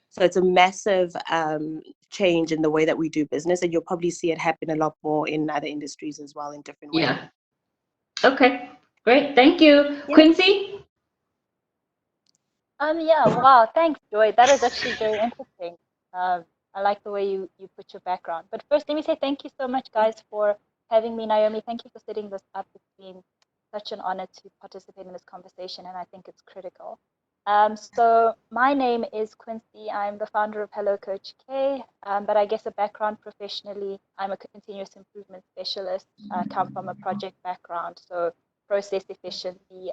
So it's a massive change in the way that we do business, and you'll probably see it happen a lot more in other industries as well in different ways. Yeah. Okay, great. Thank you. Yeah. Quincy? Yeah, wow, thanks, Joy. That is actually very interesting. I like the way you put your background. But first, let me say thank you so much, guys, for having me. Naomi, thank you for setting this up. It's been such an honor to participate in this conversation, and I think it's critical. So my name is Quincy. I'm the founder of Hello Coach K, but I guess a background professionally, I'm a continuous improvement specialist. I come from a project background, so process efficiency,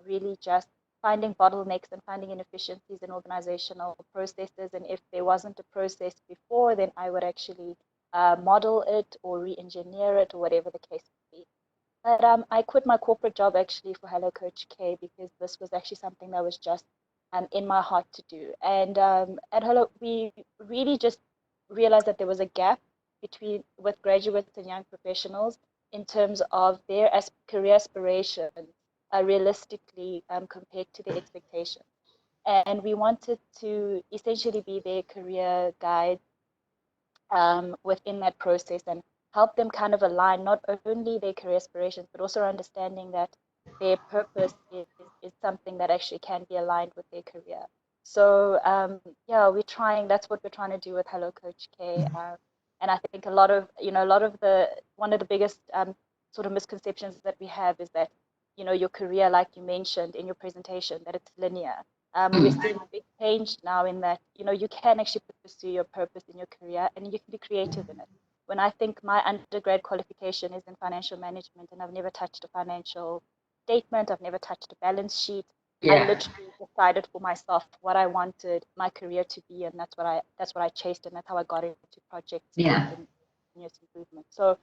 really just finding bottlenecks and finding inefficiencies in organizational processes. And if there wasn't a process before, then I would actually model it or re-engineer it or whatever the case would be. But I quit my corporate job actually for Hello Coach K, because this was actually something that was just in my heart to do. And at Hello, we really just realized that there was a gap with graduates and young professionals in terms of their career aspirations realistically compared to their expectations. And we wanted to essentially be their career guide within that process and help them kind of align not only their career aspirations, but also understanding that their purpose is something that actually can be aligned with their career. So yeah, that's what we're trying to do with Hello Coach K. And I think one of the biggest sort of misconceptions that we have is that, your career, like you mentioned in your presentation, that it's linear. We're seeing a big change now in that, you can actually pursue your purpose in your career and you can be creative in it. When I think my undergrad qualification is in financial management, and I've never touched a financial statement, I've never touched a balance sheet. I literally decided for myself what I wanted my career to be, and that's what I chased, and that's how I got into projects in continuous improvement. So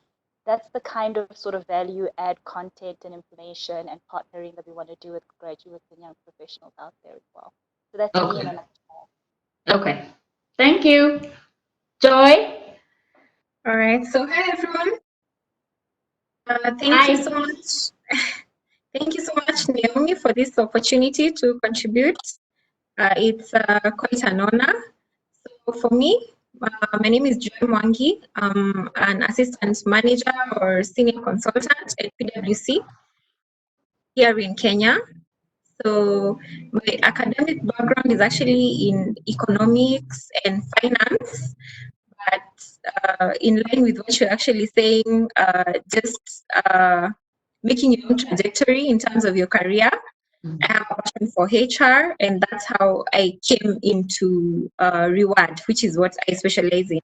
that's the kind of sort of value add content and information and partnering that we want to do with graduates and young professionals out there as well. So that's me in a nutshell. Okay. Thank you. Joy? All right. So hi, everyone. Thank you so much. Thank you so much, Naomi, for this opportunity to contribute. It's quite an honor. So for me, my name is Joy Mwangi. I'm an assistant manager or senior consultant at PwC here in Kenya. So my academic background is actually in economics and finance, but in line with what you're actually saying, just making your own trajectory in terms of your career. I have a passion for HR, and that's how I came into Reward, which is what I specialize in.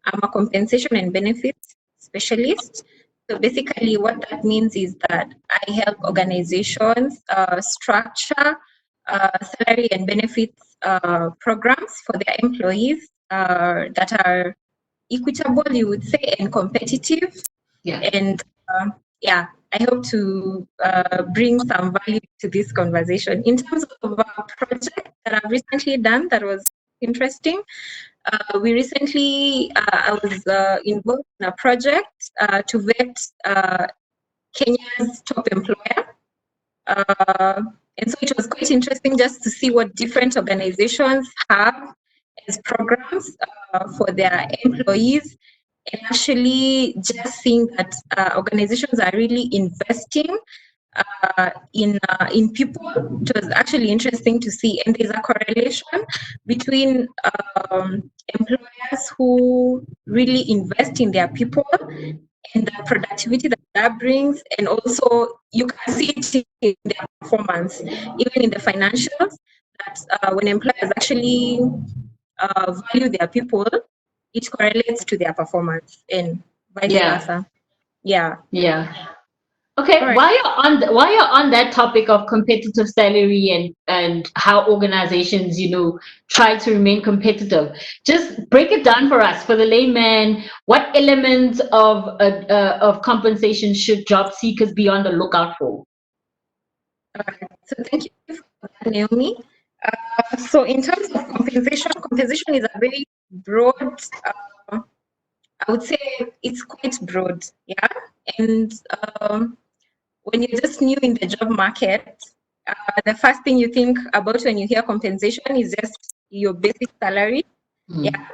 I'm a compensation and benefits specialist. So basically what that means is that I help organizations structure salary and benefits programs for their employees that are equitable, you would say, and competitive. And yeah, I hope to bring some value to this conversation. In terms of a project that I've recently done that was interesting, we recently, I was involved in a project to vet Kenya's top employer. And so it was quite interesting just to see what different organizations have as programs for their employees, and actually just seeing that organizations are really investing in people. It was actually interesting to see, and there's a correlation between employers who really invest in their people and the productivity that that brings, and also you can see it in their performance, even in the financials. That when employers actually value their people, it correlates to their performance, and vice Yeah. versa. Yeah. Yeah. Okay, All right. while you're on that topic of competitive salary and how organizations, try to remain competitive, just break it down for us, for the layman. What elements of compensation should job seekers be on the lookout for? So thank you for that, Naomi. So in terms of compensation is a very broad, I would say it's quite broad, yeah. And when you're just new in the job market, the first thing you think about when you hear compensation is just your basic salary, yeah,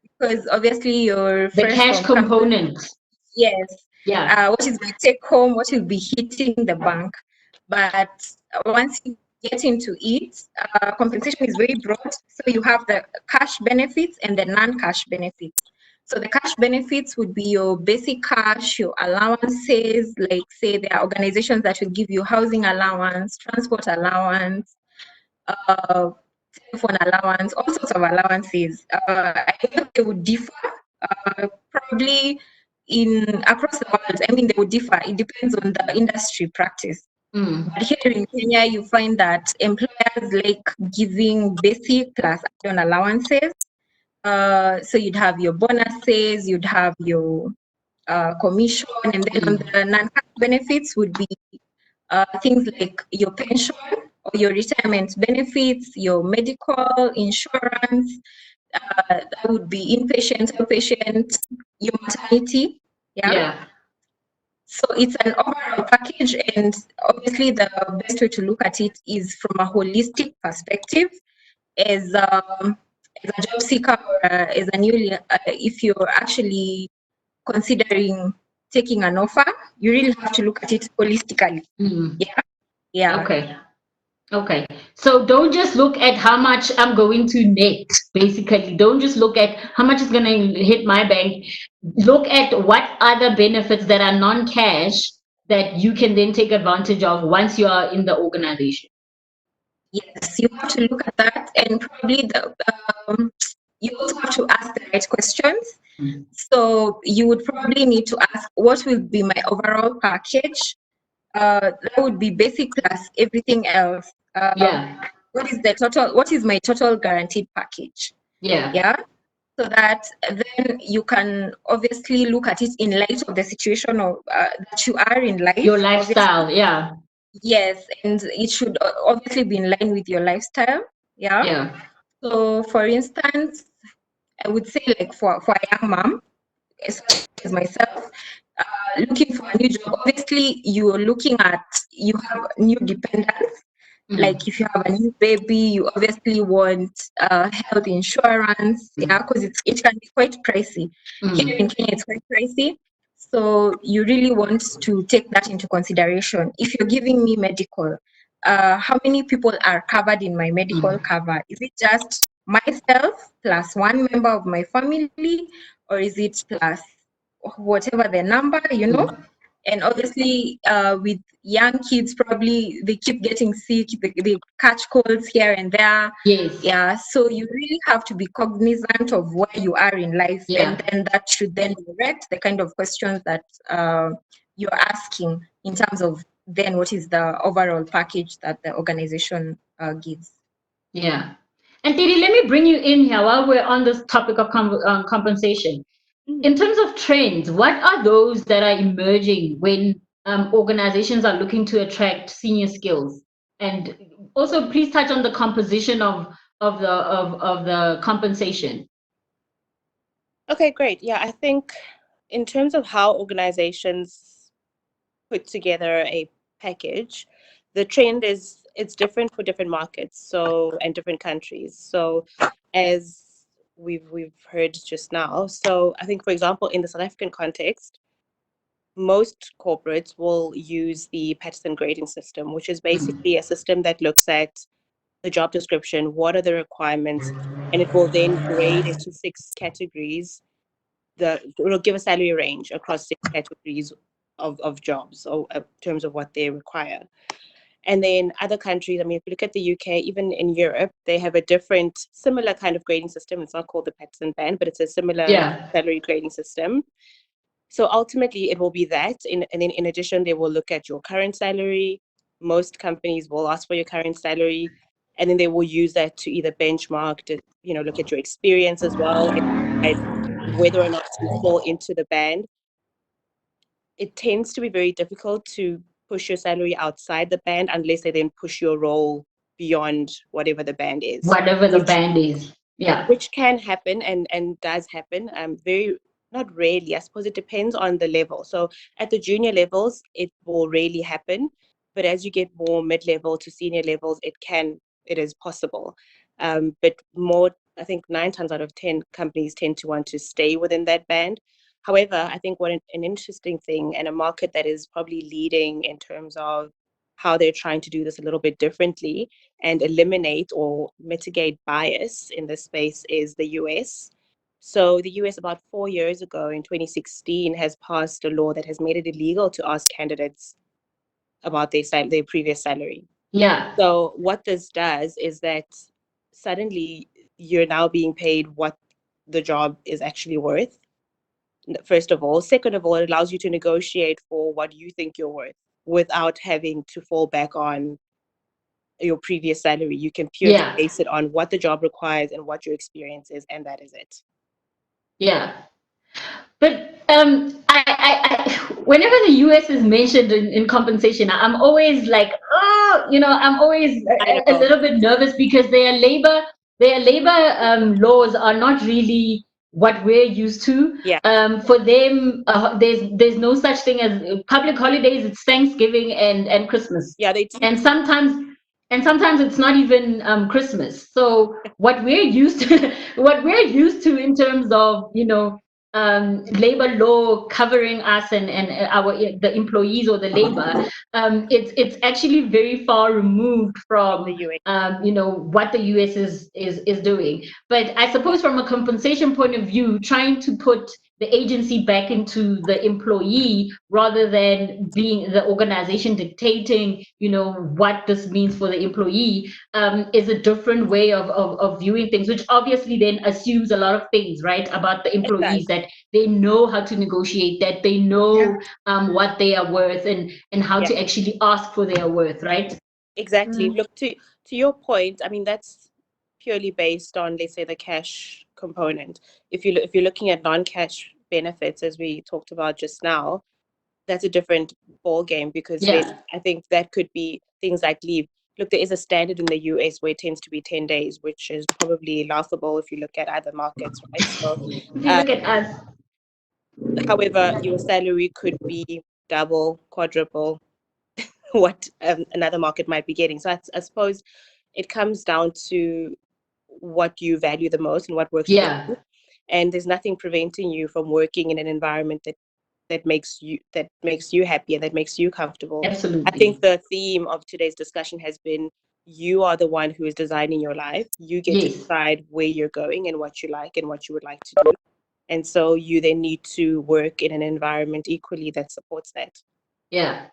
because obviously you're The fresh cash from campus. component. Yes. Yeah. What is my take home? What will be hitting the bank? But once you get into it, compensation is very broad. So you have the cash benefits and the non-cash benefits. So the cash benefits would be your basic cash, your allowances, like say there are organizations that will give you housing allowance, transport allowance, telephone allowance, all sorts of allowances. I think they would differ, probably across the world. I mean, they would differ. It depends on the industry practice. But here in Kenya, you find that employers like giving basic plus add-on allowances. So you'd have your bonuses, you'd have your commission, and then on the non-cash benefits would be things like your pension or your retirement benefits, your medical insurance. That would be inpatient, outpatient, your maternity. Yeah. So it's an overall package, and obviously the best way to look at it is from a holistic perspective. As a job seeker or as a newly, if you're actually considering taking an offer, you really have to look at it holistically. Yeah. Yeah. Okay. So don't just look at how much I'm going to net, basically. Don't just look at how much is going to hit my bank. Look at what other benefits that are non-cash that you can then take advantage of once you are in the organization. Yes, you have to look at that, and probably you also have to ask the right questions. So you would probably need to ask, what will be my overall package? That would be basic plus everything else. What is the total? What is my total guaranteed package? Yeah. So that then you can obviously look at it in light of the situation of that you are in life. Your lifestyle, obviously. yeah. Yes, and it should obviously be in line with your lifestyle. Yeah. So, for instance, I would say, like for a young mom, especially as myself, looking for a new job. Obviously, you have new dependents. Like if you have a new baby, you obviously want health insurance, yeah, because it can be quite pricey. Here in Kenya, it's quite pricey. So you really want to take that into consideration. If you're giving me medical, how many people are covered in my medical cover? Is it just myself plus one member of my family, or is it plus whatever the number, And obviously, with young kids, probably they keep getting sick, they catch colds here and there. Yes. Yeah. So you really have to be cognizant of where you are in life, and then that should then direct the kind of questions that you're asking in terms of then what is the overall package that the organization gives. Yeah. And Tiri, let me bring you in here while we're on this topic of compensation. In terms of trends, what are those that are emerging when organizations are looking to attract senior skills? And also, please touch on the composition of the compensation. Okay, great. Yeah, I think in terms of how organizations put together a package, the trend is it's different for different markets, and different countries. So as we've heard just now. So I think, for example, in the South African context, most corporates will use the Patterson grading system, which is basically a system that looks at the job description, what are the requirements, and it will then grade into 6 categories. It'll give a salary range across 6 categories of jobs, or in terms of what they require. And then other countries, I mean, if you look at the UK, even in Europe, they have a different, similar kind of grading system. It's not called the Patterson band, but it's a similar salary grading system. So ultimately, it will be that. And then in addition, they will look at your current salary. Most companies will ask for your current salary, and then they will use that to either benchmark, to look at your experience as well, and whether or not you fall into the band. It tends to be very difficult to push your salary outside the band unless they then push your role beyond whatever the band is. Whatever the band is. Yeah. Which can happen and does happen. Very, not rarely. I suppose it depends on the level. So at the junior levels, it will rarely happen. But as you get more mid-level to senior levels, it is possible. But more, I think 9 times out of 10 companies tend to want to stay within that band. However, I think what an interesting thing, and a market that is probably leading in terms of how they're trying to do this a little bit differently and eliminate or mitigate bias in this space, is the US. So the US, about 4 years ago, in 2016, has passed a law that has made it illegal to ask candidates about their previous salary. Yeah. So what this does is that suddenly you're now being paid what the job is actually worth, first of all. Second of all, it allows you to negotiate for what you think you're worth without having to fall back on your previous salary. You can purely base it on what the job requires and what your experience is, and that is it. Yeah. But whenever the US is mentioned in compensation, I'm always like, I'm always a little bit nervous, because their labor laws are not really what we're used to. Yeah. For them, there's no such thing as public holidays. It's Thanksgiving and Christmas. Yeah, they do. And sometimes it's not even Christmas. So what we're used to in terms of labor law covering us and the employees or the labor, it's actually very far removed from the US. What the US is doing. But I suppose from a compensation point of view, trying to put the agency back into the employee rather than being the organization dictating, what this means for the employee, is a different way of viewing things, which obviously then assumes a lot of things, right, about the employees, that they know how to negotiate, that they know what they are worth, and how to actually ask for their worth, right? Exactly. Look, to your point, I mean, that's purely based on, let's say, the cash component. If you're looking at non-cash benefits, as we talked about just now, that's a different ball game, because then I think that could be things like leave. Look, there is a standard in the US where it tends to be 10 days, which is probably laughable if you look at other markets, right? So if you look at us. However, your salary could be double, quadruple what another market might be getting. So I suppose it comes down to what you value the most and what works for you. And there's nothing preventing you from working in an environment that makes you happy and that makes you comfortable. Absolutely. I think the theme of today's discussion has been, you are the one who is designing your life. You get to decide where you're going and what you like and what you would like to do. And so you then need to work in an environment equally that supports that. Yeah,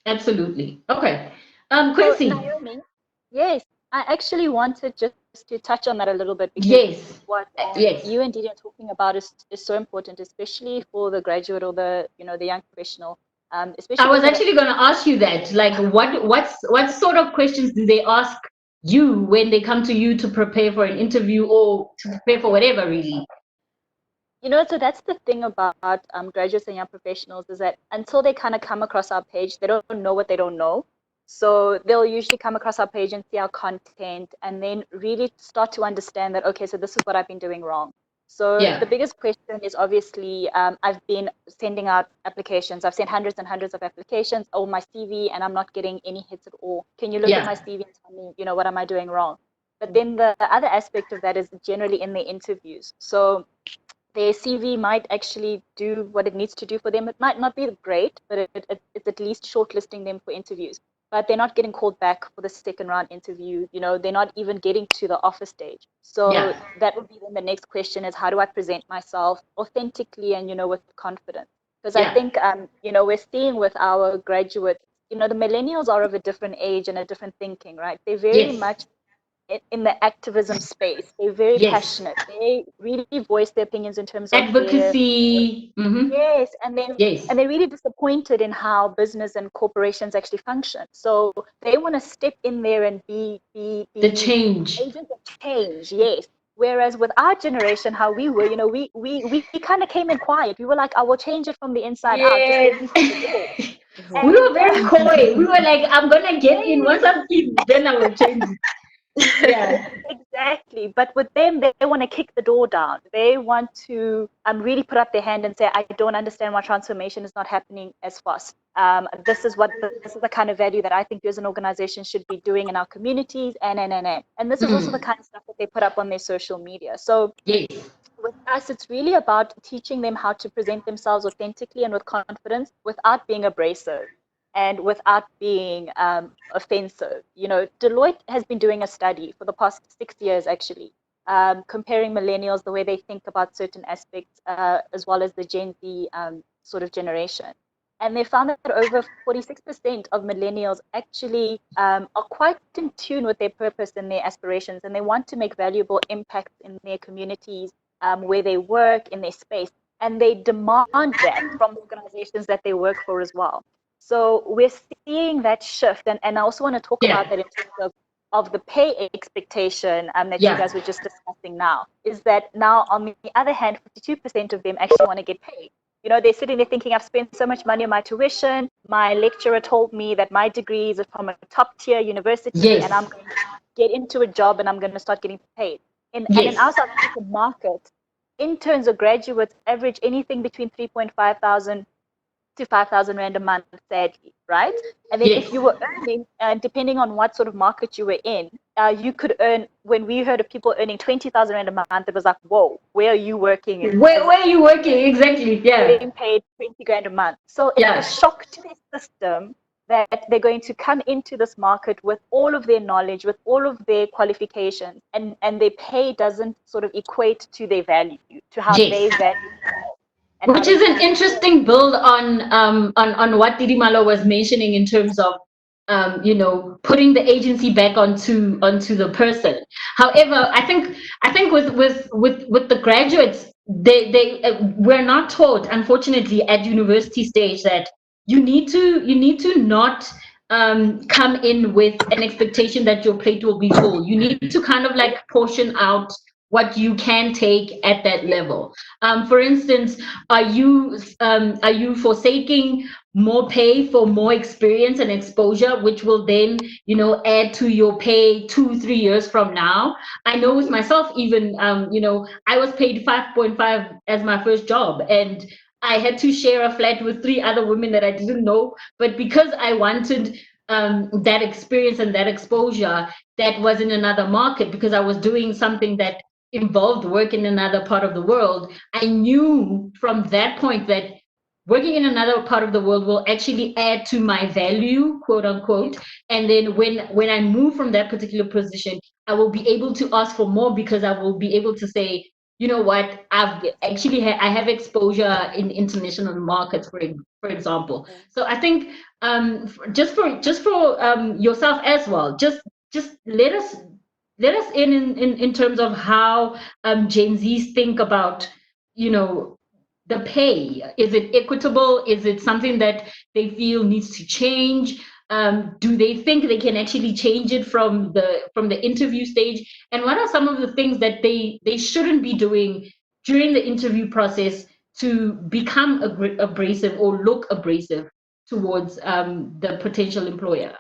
absolutely. Okay. Quincy. So, Naomi, yes, I actually wanted just to touch on that a little bit, because what you and Didi are talking about is so important, especially for the graduate or the young professional. Especially I was actually going to ask you that, like, what sort of questions do they ask you when they come to you to prepare for an interview or to prepare for whatever, really? So that's the thing about graduates and young professionals, is that until they kind of come across our page, they don't know what they don't know. So they'll usually come across our page and see our content, and then really start to understand that, okay, so this is what I've been doing wrong. So the biggest question is obviously, I've been sending out applications. I've sent hundreds and hundreds of applications on my CV, and I'm not getting any hits at all. Can you look at my CV and tell me, what am I doing wrong? But then the other aspect of that is generally in the interviews. So their CV might actually do what it needs to do for them. It might not be great, but it's at least shortlisting them for interviews. But they're not getting called back for the second round interview. You know, they're not even getting to the offer stage. So Yeah. that would be then the next question is, how do I present myself authentically and, you know, with confidence? Because I Yeah. think, you know, we're seeing with our graduates, you know, the millennials are of a different age and a different thinking, right? They're very Yes. much in the activism space. They're very Yes. passionate. They really voice their opinions in terms of their Advocacy. Mm-hmm. yes, and then Yes. and they're really disappointed in how business and corporations actually function. So they want to step in there and be The change. agents of change. Yes. Whereas with our generation, how we were, you know, we kind of came in quiet. We were like, I will change it from the inside out. Just get Yes. me through the door. We were very And coy. We were like, I'm gonna get in. Once I'm in, then I will change it. Yeah. exactly. But with them, they want to kick the door down. They want to really put up their hand and say, I don't understand why transformation is not happening as fast. This is the kind of value that I think you as an organization should be doing in our communities, and. And this is also the kind of stuff that they put up on their social media. So Yes. with us, it's really about teaching them how to present themselves authentically and with confidence without being abrasive and without being offensive. You know, Deloitte has been doing a study for the past 6 years, actually, comparing millennials, the way they think about certain aspects, as well as the Gen Z sort of generation. And they found that over 46% of millennials actually are quite in tune with their purpose and their aspirations, and they want to make valuable impacts in their communities, where they work, in their space, and they demand that from the organizations that they work for as well. So we're seeing that shift, and I also want to talk Yeah. about that in terms of the pay expectation that Yeah. you guys were just discussing now, is that now on the other hand, 52% of them actually want to get paid. You know, they're sitting there thinking, I've spent so much money on my tuition. My lecturer told me that my degree is from a top tier university, Yes. and I'm going to get into a job and I'm going to start getting paid. And in Yes. our South African market, interns or graduates average anything between 3.5 thousand to 5,000 Rand a month, sadly, right? And then Yes. if you were earning, and depending on what sort of market you were in, you could earn, when we heard of people earning 20,000 Rand a month, it was like, whoa, where are you working? Where are you working? Exactly. Yeah. Getting paid 20 grand a month. So it's Yeah. a shock to their system that they're going to come into this market with all of their knowledge, with all of their qualifications, and their pay doesn't sort of equate to their value, to how Yes. they value themselves and how Which they is an see interesting build on what Didimalo was mentioning in terms of you know, putting the agency back onto the person. However, I think with the graduates, they we're not taught, unfortunately, at university stage that you need to not come in with an expectation that your plate will be full. You need to kind of like portion out what you can take at that level. For instance, are you forsaking more pay for more experience and exposure, which will then, you know, add to your pay 2-3 years from now? I know with myself, even, you know, I was paid 5.5 as my first job, and I had to share a flat with 3 other women that I didn't know, but because I wanted that experience and that exposure, that was in another market, because I was doing something that involved work in another part of the world. I knew from that point that working in another part of the world will actually add to my value, quote unquote. And then when I move from that particular position, I will be able to ask for more, because I will be able to say, you know what, I've actually I have exposure in international markets, for example. So I think just for yourself as well, just let us in terms of how Gen Zs think about, you know, the pay. Is it equitable? Is it something that they feel needs to change? Do they think they can actually change it from the interview stage? And what are some of the things that they shouldn't be doing during the interview process to become abrasive or look abrasive towards the potential employer?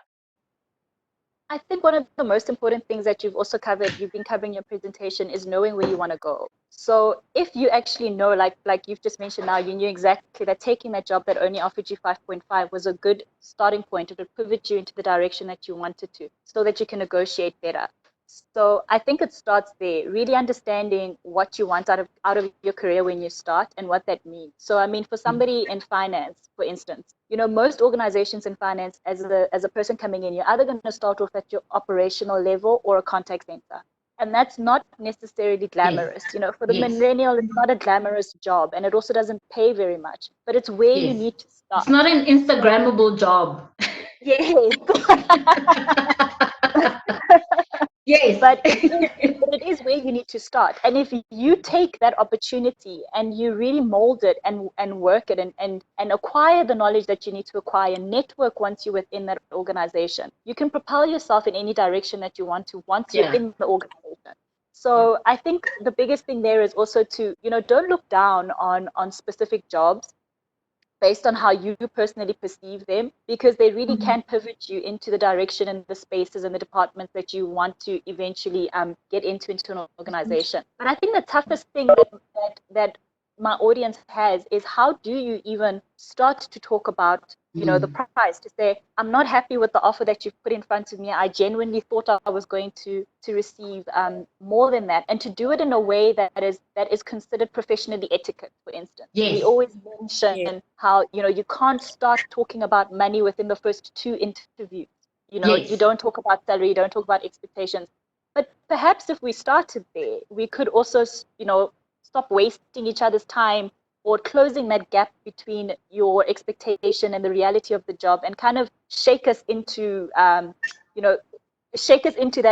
I think one of the most important things that you've also covered, you've been covering in your presentation, is knowing where you want to go. So if you actually know, like you've just mentioned now, you knew exactly that taking that job that only offered you 5.5 was a good starting point. It would pivot you into the direction that you wanted to, so that you can negotiate better. So I think it starts there, really understanding what you want out of your career when you start and what that means. So I mean, for somebody in finance, for instance, most organizations in finance, as a person coming in, you're either going to start off at your operational level or a contact center. And that's not necessarily glamorous. For the millennial, it's not a glamorous job, and it also doesn't pay very much. But it's where you need to start. It's not an Instagrammable job. Yes. Yes. But it is where you need to start. And if you take that opportunity and you really mold it and work it and acquire the knowledge that you need to acquire, network once you're within that organization, you can propel yourself in any direction that you want to once you're in the organization. So I think the biggest thing there is also to, don't look down on specific jobs based on how you personally perceive them, because they really can pivot you into the direction and the spaces and the departments that you want to eventually get into an organization. But I think the toughest thing that my audience has is, how do you even start to talk about the price, to say, I'm not happy with the offer that you've put in front of me. I genuinely thought I was going to receive more than that, and to do it in a way that is considered professionally etiquette, for instance. We always mention how, you can't start talking about money within the first 2 interviews. You don't talk about salary, you don't talk about expectations. But perhaps if we started there, we could also, stop wasting each other's time, or closing that gap between your expectation and the reality of the job, and kind of shake us into that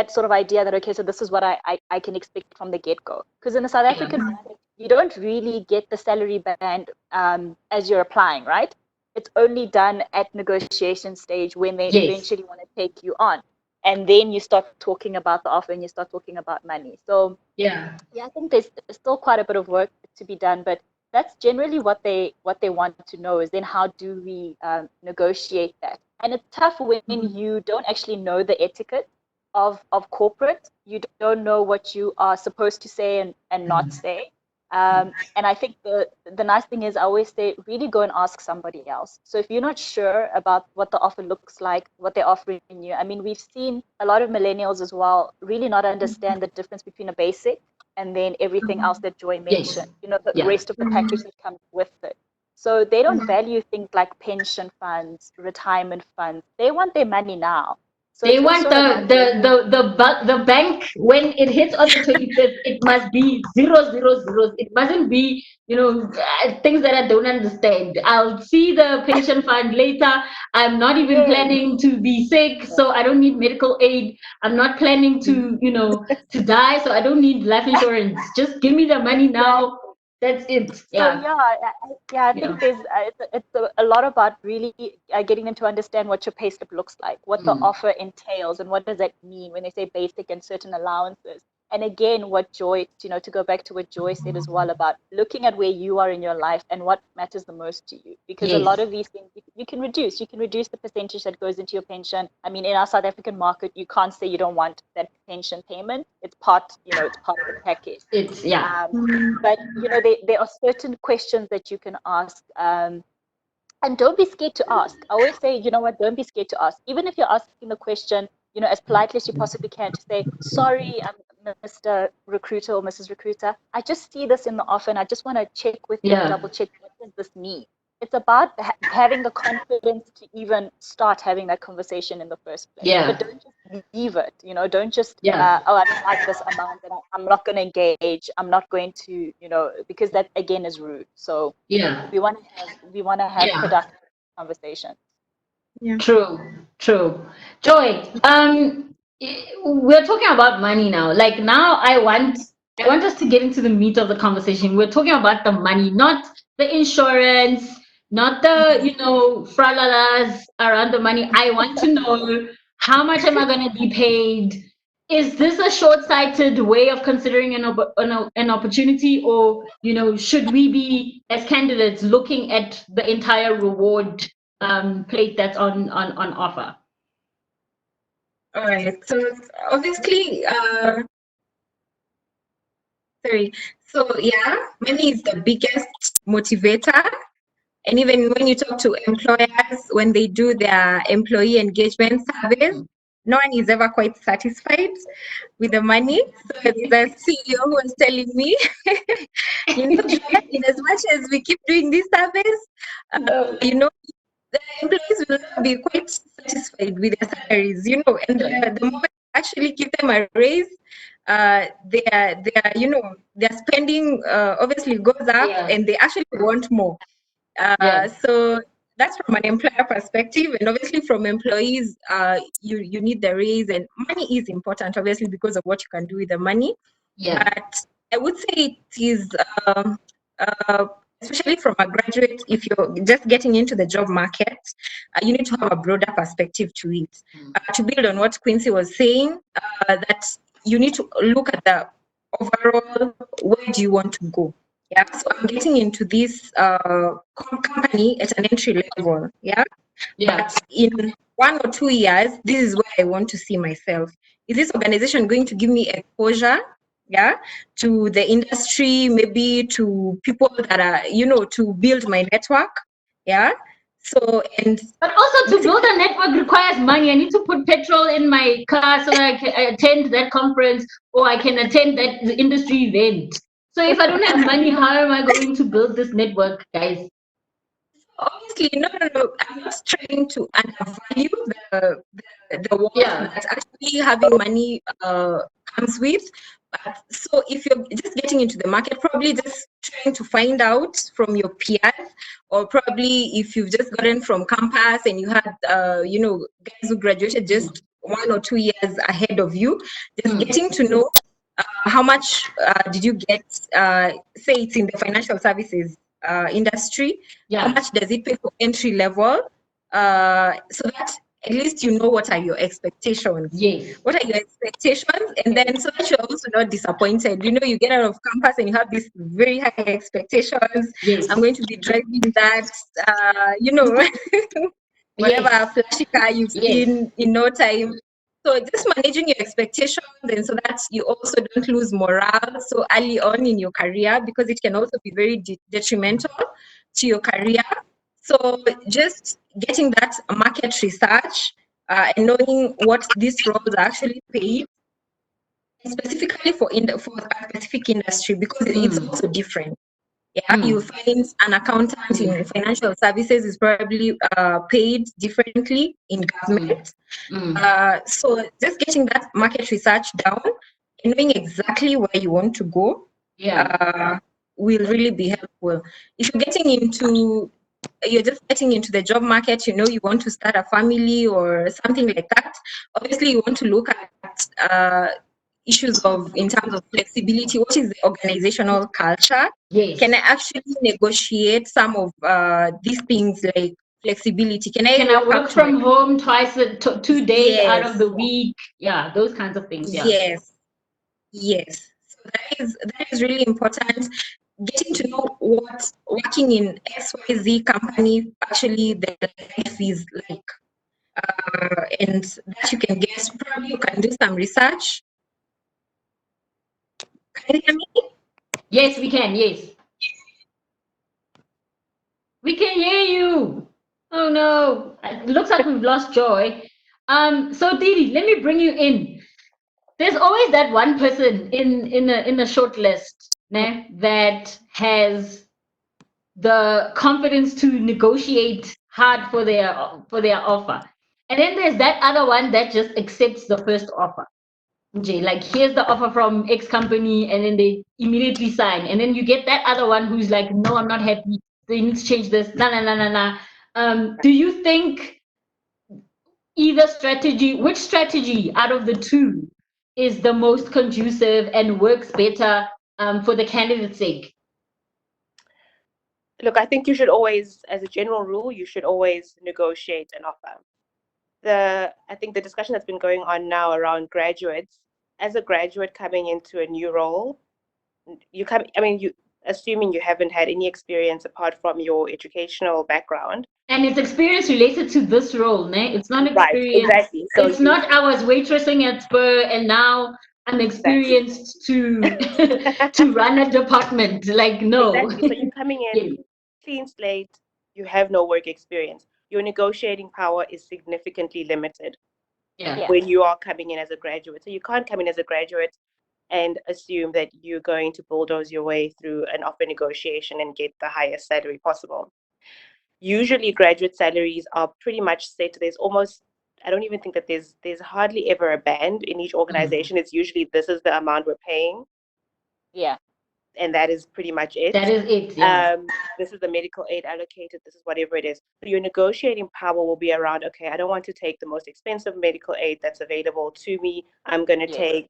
sort of idea that, okay, so this is what I can expect from the get-go. Because in the South African market, you don't really get the salary band as you're applying, right? It's only done at negotiation stage when they eventually want to take you on. And then you start talking about the offer and you start talking about money. So I think there's still quite a bit of work to be done, but that's generally what they want to know, is then how do we negotiate that. And it's tough when you don't actually know the etiquette of corporate. You don't know what you are supposed to say and not say. And I think the nice thing is, I always say, really go and ask somebody else. So if you're not sure about what the offer looks like, what they're offering you, I mean, we've seen a lot of millennials as well really not understand the difference between a basic and then everything else that Joy mentioned, the rest of the package that comes with it. So they don't value things like pension funds, retirement funds. They want their money now. So they want the bank, when it hits on the 25th, it must be 0, 0, 0. It mustn't be, things that I don't understand. I'll see the pension fund later. I'm not even planning to be sick, so I don't need medical aid. I'm not planning to, to die, so I don't need life insurance. Just give me the money now. That's it. So I think there's it's a lot about really getting them to understand what your pay slip looks like, what the offer entails, and what does that mean when they say basic and certain allowances. And again, what Joy, to go back to what Joy said as well, about looking at where you are in your life and what matters the most to you. Because a lot of these things you can reduce. You can reduce the percentage that goes into your pension. I mean, in our South African market, you can't say you don't want that pension payment. It's part, it's part of the package. But there are certain questions that you can ask. And don't be scared to ask. I always say, don't be scared to ask. Even if you're asking the question, as politely as you possibly can, to say, sorry, Mr. Recruiter or Mrs. Recruiter, I just see this in the offer and I just want to check with you and double check, what does this mean? It's about having the confidence to even start having that conversation in the first place. But don't just leave it, don't just, I don't like this amount and I'm not going to engage. I'm not going to, because that again is rude. So we want to have productive conversations. True. Joy, we're talking about money now. Like, now I want us to get into the meat of the conversation. We're talking about the money, not the insurance, not the fralalas around the money. I want to know, how much am I going to be paid? Is this a short-sighted way of considering an opportunity, or should we be, as candidates, looking at the entire reward plate that's on offer? All right. So obviously, money is the biggest motivator. And even when you talk to employers, when they do their employee engagement surveys, no one is ever quite satisfied with the money. So there's a CEO who was telling me, in as much as we keep doing this service, the employees will not be quite satisfied with their salaries, and the moment you actually give them a raise, their spending obviously goes up, and they actually want more. So that's from an employer perspective, and obviously from employees, you need the raise, and money is important, obviously, because of what you can do with the money. But I would say it is, especially from a graduate, if you're just getting into the job market, you need to have a broader perspective to it. To build on what Quincy was saying, that you need to look at the overall, where do you want to go? Yeah, so I'm getting into this company at an entry level. But in 1 or 2 years, this is where I want to see myself. Is this organization going to give me exposure? To the industry, maybe to people that are, to build my network. So, but also to build a network requires money. I need to put petrol in my car so that I can attend that conference, or I can attend that industry event. So if I don't have money, how am I going to build this network, guys? Obviously, no. I'm not trying to undervalue the work that actually having money comes with. But so if you're just getting into the market, probably just trying to find out from your peers, or probably if you've just gotten from campus and you had, guys who graduated just 1 or 2 years ahead of you, just getting to know how much did you get, say it's in the financial services industry, how much does it pay for entry level, so that at least you know what are your expectations. What are your expectations? And then so that you're also not disappointed. You get out of campus and you have these very high expectations. I'm going to be driving that, whatever flashy car you've seen in no time. So just managing your expectations, and so that you also don't lose morale so early on in your career, because it can also be very detrimental to your career. So just getting that market research and knowing what these roles are actually paid, specifically for a specific industry, because it's also different. You find an accountant in financial services is probably paid differently in government. So just getting that market research down and knowing exactly where you want to go will really be helpful. If you're just getting into the job market, you want to start a family or something like that, obviously you want to look at issues in terms of flexibility. What is the organizational culture? Can I actually negotiate some of these things like flexibility? Can I work from home 2 days out of the week? Yeah, those kinds of things. Yes. So that is really important. Getting to know what working in XYZ company actually the life is like, and that you can guess. Probably you can do some research. Can you hear me? Yes, we can. Yes, we can hear you. Oh no, it looks like we've lost Joy. So Didi, let me bring you in. There's always that one person in a short list, that has the confidence to negotiate hard for their offer, and then there's that other one that just accepts the first offer. Like, here's the offer from X company, and then they immediately sign, and then you get that other one who's like, no, I'm not happy, they need to change this, do you think which strategy out of the two is the most conducive and works better for the candidate's sake? Look, I think you should always, as a general rule, you should always negotiate an offer. I think the discussion that's been going on now around graduates, as a graduate coming into a new role, assuming you haven't had any experience apart from your educational background. And it's experience related to this role, it's not experience. Right, exactly. So it's not I was waitressing at Spur and now I'm experienced to run a department. Like, no. Exactly. So you're coming in clean slate, you have no work experience. Your negotiating power is significantly limited. Yeah. Yeah. when you are coming in as a graduate. So you can't come in as a graduate and assume that you're going to bulldoze your way through an offer negotiation and get the highest salary possible. Usually graduate salaries are pretty much set. There's almost, I don't even think that there's hardly ever a band in each organization. It's usually this is the amount we're paying, Yeah. and that is pretty much it. That is it. Yeah. This is the medical aid allocated, this is whatever it is. So your negotiating power will be around, okay, I don't want to take the most expensive medical aid that's available to me. I'm going to Yes. take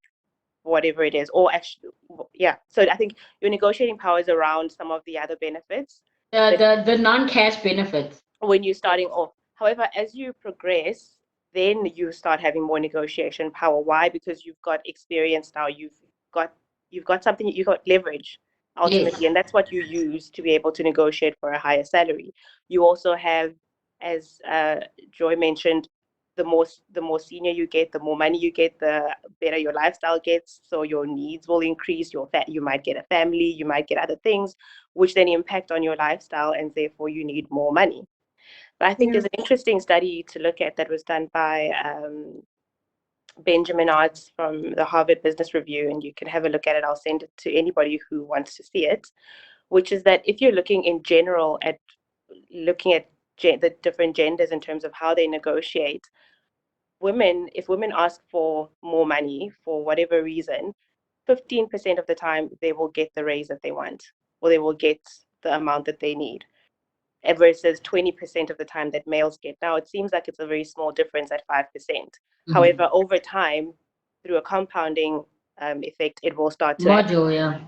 whatever it is. Or actually, yeah. So I think your negotiating power is around some of the other benefits The non-cash benefits. when you're starting off. However, as you progress, then you start having more negotiation power. Why? Because you've got experience now. You've got something. You've got leverage ultimately, Yes. and that's what you use to be able to negotiate for a higher salary. You also have, as Joy mentioned, the more senior you get, the more money you get, the better your lifestyle gets. So your needs will increase. You might get a family, you might get other things, which then impact on your lifestyle, and therefore you need more money. But I think there's an interesting study to look at that was done by Benjamin Arts from the Harvard Business Review, and you can have a look at it. I'll send it to anybody who wants to see it, which is that if you're looking in general at the different genders in terms of how they negotiate, if women ask for more money for whatever reason, 15% of the time they will get the raise that they want, or they will get the amount that they need, versus 20% of the time that males get. Now, it seems like it's a very small difference at 5%. However, over time, through a compounding effect, it will start to Module, yeah.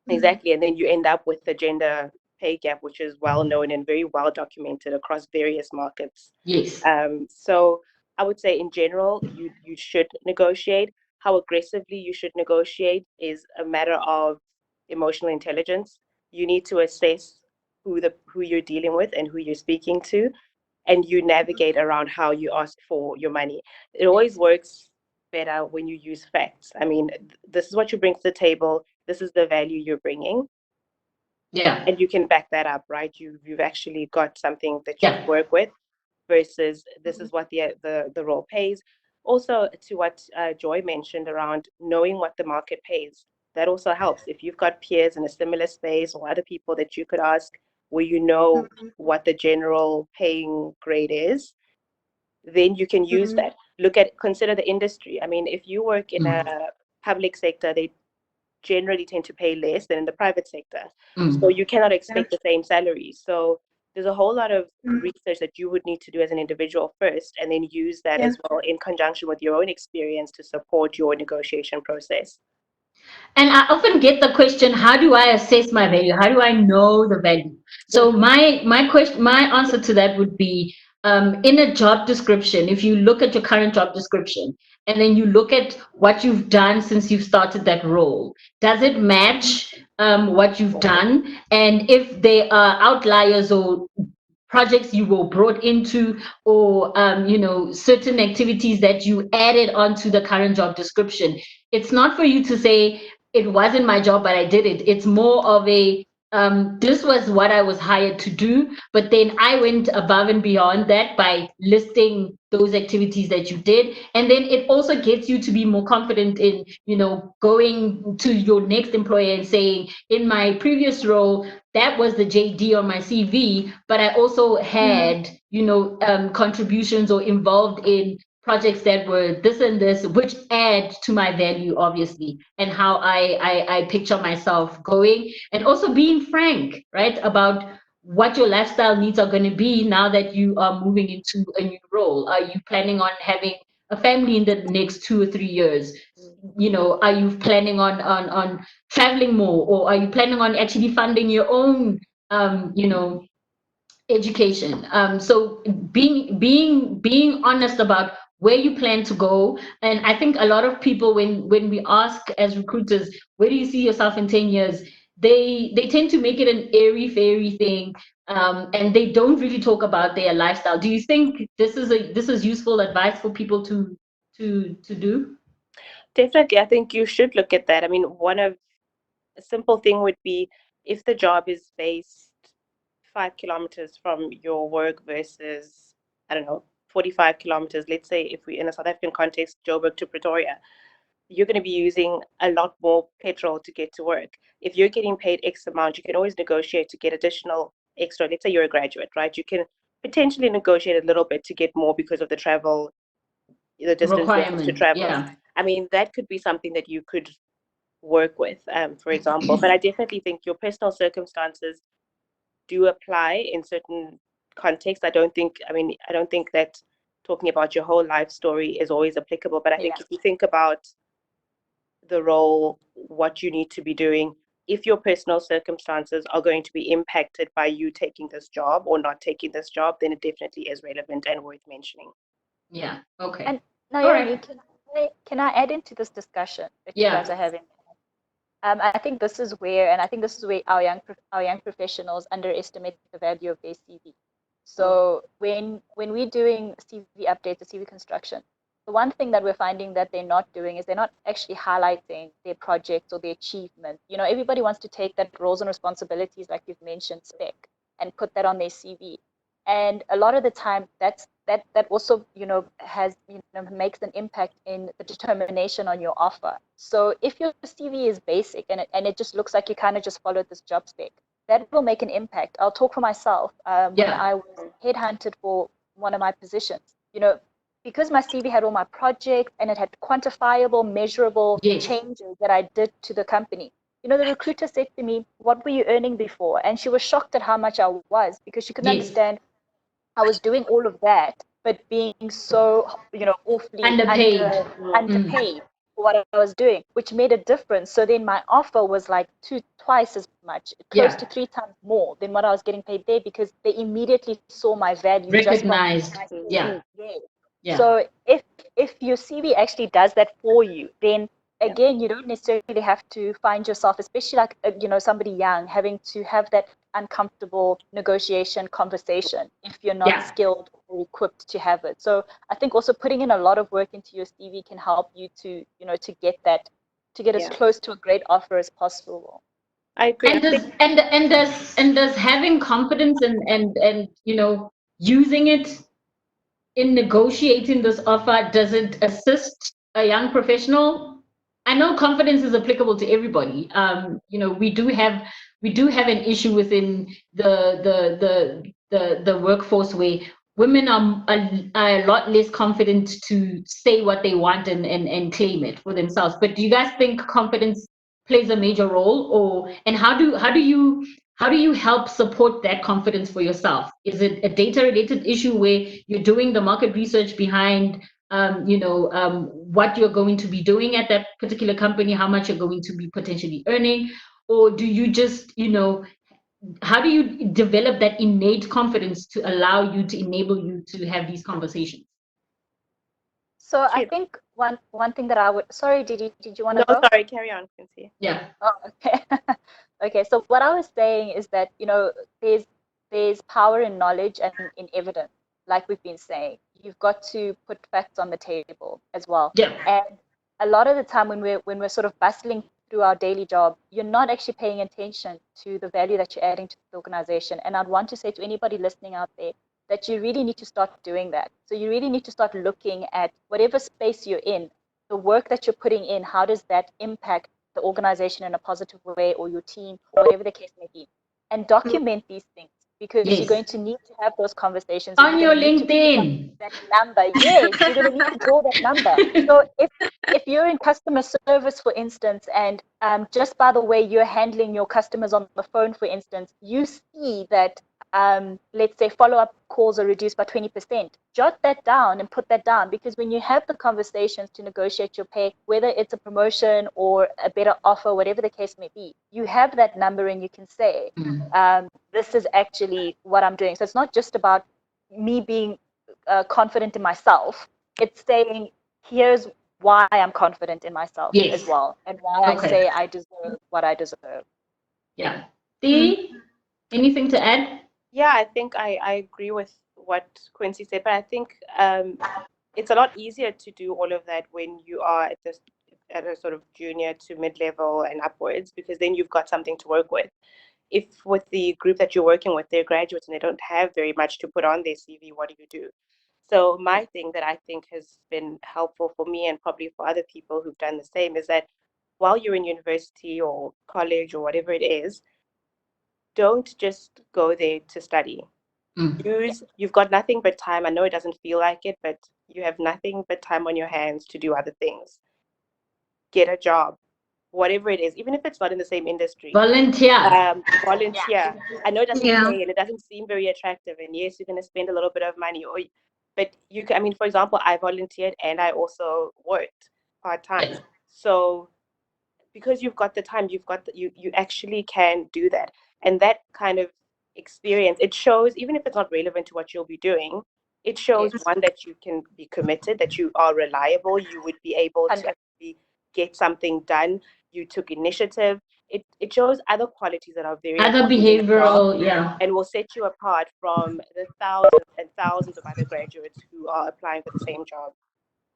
exactly, and then you end up with the gender pay gap, which is well known and very well documented across various markets. Yes. So I would say in general, you should negotiate. How aggressively you should negotiate is a matter of emotional intelligence. You need to assess who you're dealing with and who you're speaking to, and you navigate around how you ask for your money. It always works better when you use facts. I mean, this is what you bring to the table. This is the value you're bringing, Yeah. and you can back that up, right? You've actually got something that you Yeah. work with, versus this is what the role pays. Also, to what Joy mentioned around knowing what the market pays, that also helps. If you've got peers in a similar space or other people that you could ask, where you know what the general paying grade is, then you can use that. Consider the industry. I mean, if you work in a public sector, they generally tend to pay less than in the private sector. So you cannot expect the same salary. So there's a whole lot of research that you would need to do as an individual first, and then use that as well in conjunction with your own experience to support your negotiation process. And I often get the question, how do I assess my value? How do I know the value? So my answer to that would be, in a job description, if you look at your current job description and then you look at what you've done since you've started that role, does it match what you've done? And if there are outliers or projects you were brought into, or certain activities that you added onto the current job description, it's not for you to say it wasn't my job but I did it. It's more of a this was what I was hired to do, but then I went above and beyond that by listing those activities that you did. And then it also gets you to be more confident in going to your next employer and saying, in my previous role, that was the JD on my CV, but I also had, contributions or involved in projects that were this and this, which add to my value, obviously, and how I picture myself going. And also being frank, right, about what your lifestyle needs are going to be now that you are moving into a new role. Are you planning on having a family in the next 2 or 3 years? Are you planning on traveling more, or are you planning on actually funding your own education? So being honest about where you plan to go. And I think a lot of people, when we ask as recruiters, where do you see yourself in 10 years, they tend to make it an airy fairy thing, and they don't really talk about their lifestyle. Do you think this is useful advice for people to do? Definitely, I think you should look at that. I mean, a simple thing would be, if the job is based 5 kilometers from your work versus, I don't know, 45 kilometers, let's say if we in a South African context, Joburg to Pretoria, you're going to be using a lot more petrol to get to work. If you're getting paid X amount, you can always negotiate to get additional extra. Let's say you're a graduate, right? You can potentially negotiate a little bit to get more because of the travel, the distance you have to Requirement. travel. Yeah. I mean, that could be something that you could work with, for example. But I definitely think your personal circumstances do apply in certain contexts. I don't think that talking about your whole life story is always applicable. But I think if you think about the role, what you need to be doing, if your personal circumstances are going to be impacted by you taking this job or not taking this job, then it definitely is relevant and worth mentioning. Yeah. Okay. And All Naomi, right. can I add into this discussion that you guys Yeah. are having? I think this is where our young professionals underestimate the value of their CV. So when we're doing CV updates or CV construction, the one thing that we're finding that they're not doing is they're not actually highlighting their projects or their achievements. You know, everybody wants to take that roles and responsibilities, like you've mentioned, spec, and put that on their CV. And a lot of the time, that also makes an impact in the determination on your offer. So if your CV is basic and it just looks like you kind of just followed this job spec, that will make an impact. I'll talk for myself. When I was headhunted for one of my positions, because my CV had all my projects and it had quantifiable, measurable changes that I did to the company. The recruiter said to me, "What were you earning before?" And she was shocked at how much I was, because she couldn't understand I was doing all of that, but being so, awfully underpaid for what I was doing, which made a difference. So then my offer was like twice as much, close to 3 times more than what I was getting paid there, because they immediately saw my value. Recognized. Just from my Yeah. CV. Yeah. So if your CV actually does that for you, then again, you don't necessarily have to find yourself, especially like, somebody young, having to have that uncomfortable negotiation conversation if you're not skilled or equipped to have it. So I think also putting in a lot of work into your CV can help you to get as close to a great offer as possible. I agree. And does having confidence and using it in negotiating this offer, does it assist a young professional? I know confidence is applicable to everybody. We do have an issue within the workforce where women are a lot less confident to say what they want and claim it for themselves. But do you guys think confidence plays a major role, and how do you help support that confidence for yourself? Is it a data related issue where you're doing the market research behind what you're going to be doing at that particular company, how much you're going to be potentially earning? Or do you just, how do you develop that innate confidence to allow you, to enable you to have these conversations? So I think one thing that I would, sorry, did you want to go? No, sorry, carry on, Quincy. Yeah. Oh, okay. Okay, so what I was saying is that, there's power in knowledge and in evidence, like we've been saying. You've got to put facts on the table as well. Yeah. And a lot of the time when we're sort of bustling through our daily job, you're not actually paying attention to the value that you're adding to the organization. And I'd want to say to anybody listening out there that you really need to start doing that. So you really need to start looking at whatever space you're in, the work that you're putting in, how does that impact the organization in a positive way, or your team, or whatever the case may be, and document these things, because you're going to need to have those conversations on your LinkedIn. That number, yes, you're going to need to draw that number. So if you're in customer service, for instance, and just by the way you're handling your customers on the phone, for instance, you see that let's say follow-up calls are reduced by 20%. Jot that down and put that down, because when you have the conversations to negotiate your pay, whether it's a promotion or a better offer, whatever the case may be, you have that number and you can say, this is actually what I'm doing. So it's not just about me being confident in myself. It's saying, here's why I'm confident in myself as well, and why I say I deserve what I deserve. Yeah. Dee, anything to add? Yeah, I think I agree with what Quincy said, but I think it's a lot easier to do all of that when you are at a sort of junior to mid-level and upwards, because then you've got something to work with. If with the group that you're working with, they're graduates and they don't have very much to put on their CV, what do you do? So my thing that I think has been helpful for me and probably for other people who've done the same is that while you're in university or college or whatever it is, don't just go there to study. You've got nothing but time. I know it doesn't feel like it, but you have nothing but time on your hands to do other things. Get a job, whatever it is, even if it's not in the same industry. Volunteer. Volunteer. I know it doesn't Yeah. pay and it doesn't seem very attractive, and yes, you're going to spend a little bit of money, but you can. I mean, for example, I volunteered and I also worked part-time. So because you've got the time, you actually can do that, and that kind of experience, it shows, even if it's not relevant to what you'll be doing, it shows one, that you can be committed, that you are reliable, you would be able to actually get something done, you took initiative. It shows other qualities that are very Other important in the job behavioral, yeah. and will set you apart from the thousands and thousands of other graduates who are applying for the same job.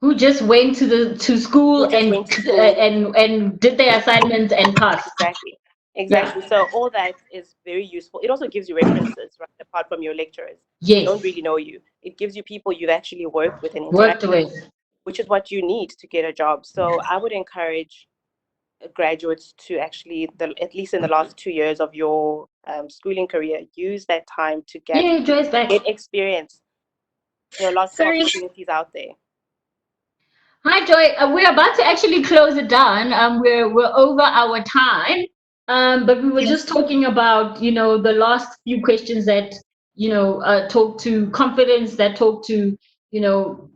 Who just went to school Who just and went to school. and did their assignments and passed. Exactly. So all that is very useful. It also gives you references, right? Apart from your lecturers. Yes. They don't really know you. It gives you people you've actually worked with and Worked interacted with. which is what you need to get a job. So I would encourage graduates to actually, at least in the last 2 years of your schooling career, use that time to Yeah, Joy's back. get experience. There are lots Sorry. of opportunities out there. Hi, Joy. We're about to actually close it down. We're over our time. But we were just talking about, you know, the last few questions that, you know, talk to confidence, that talk to, you know,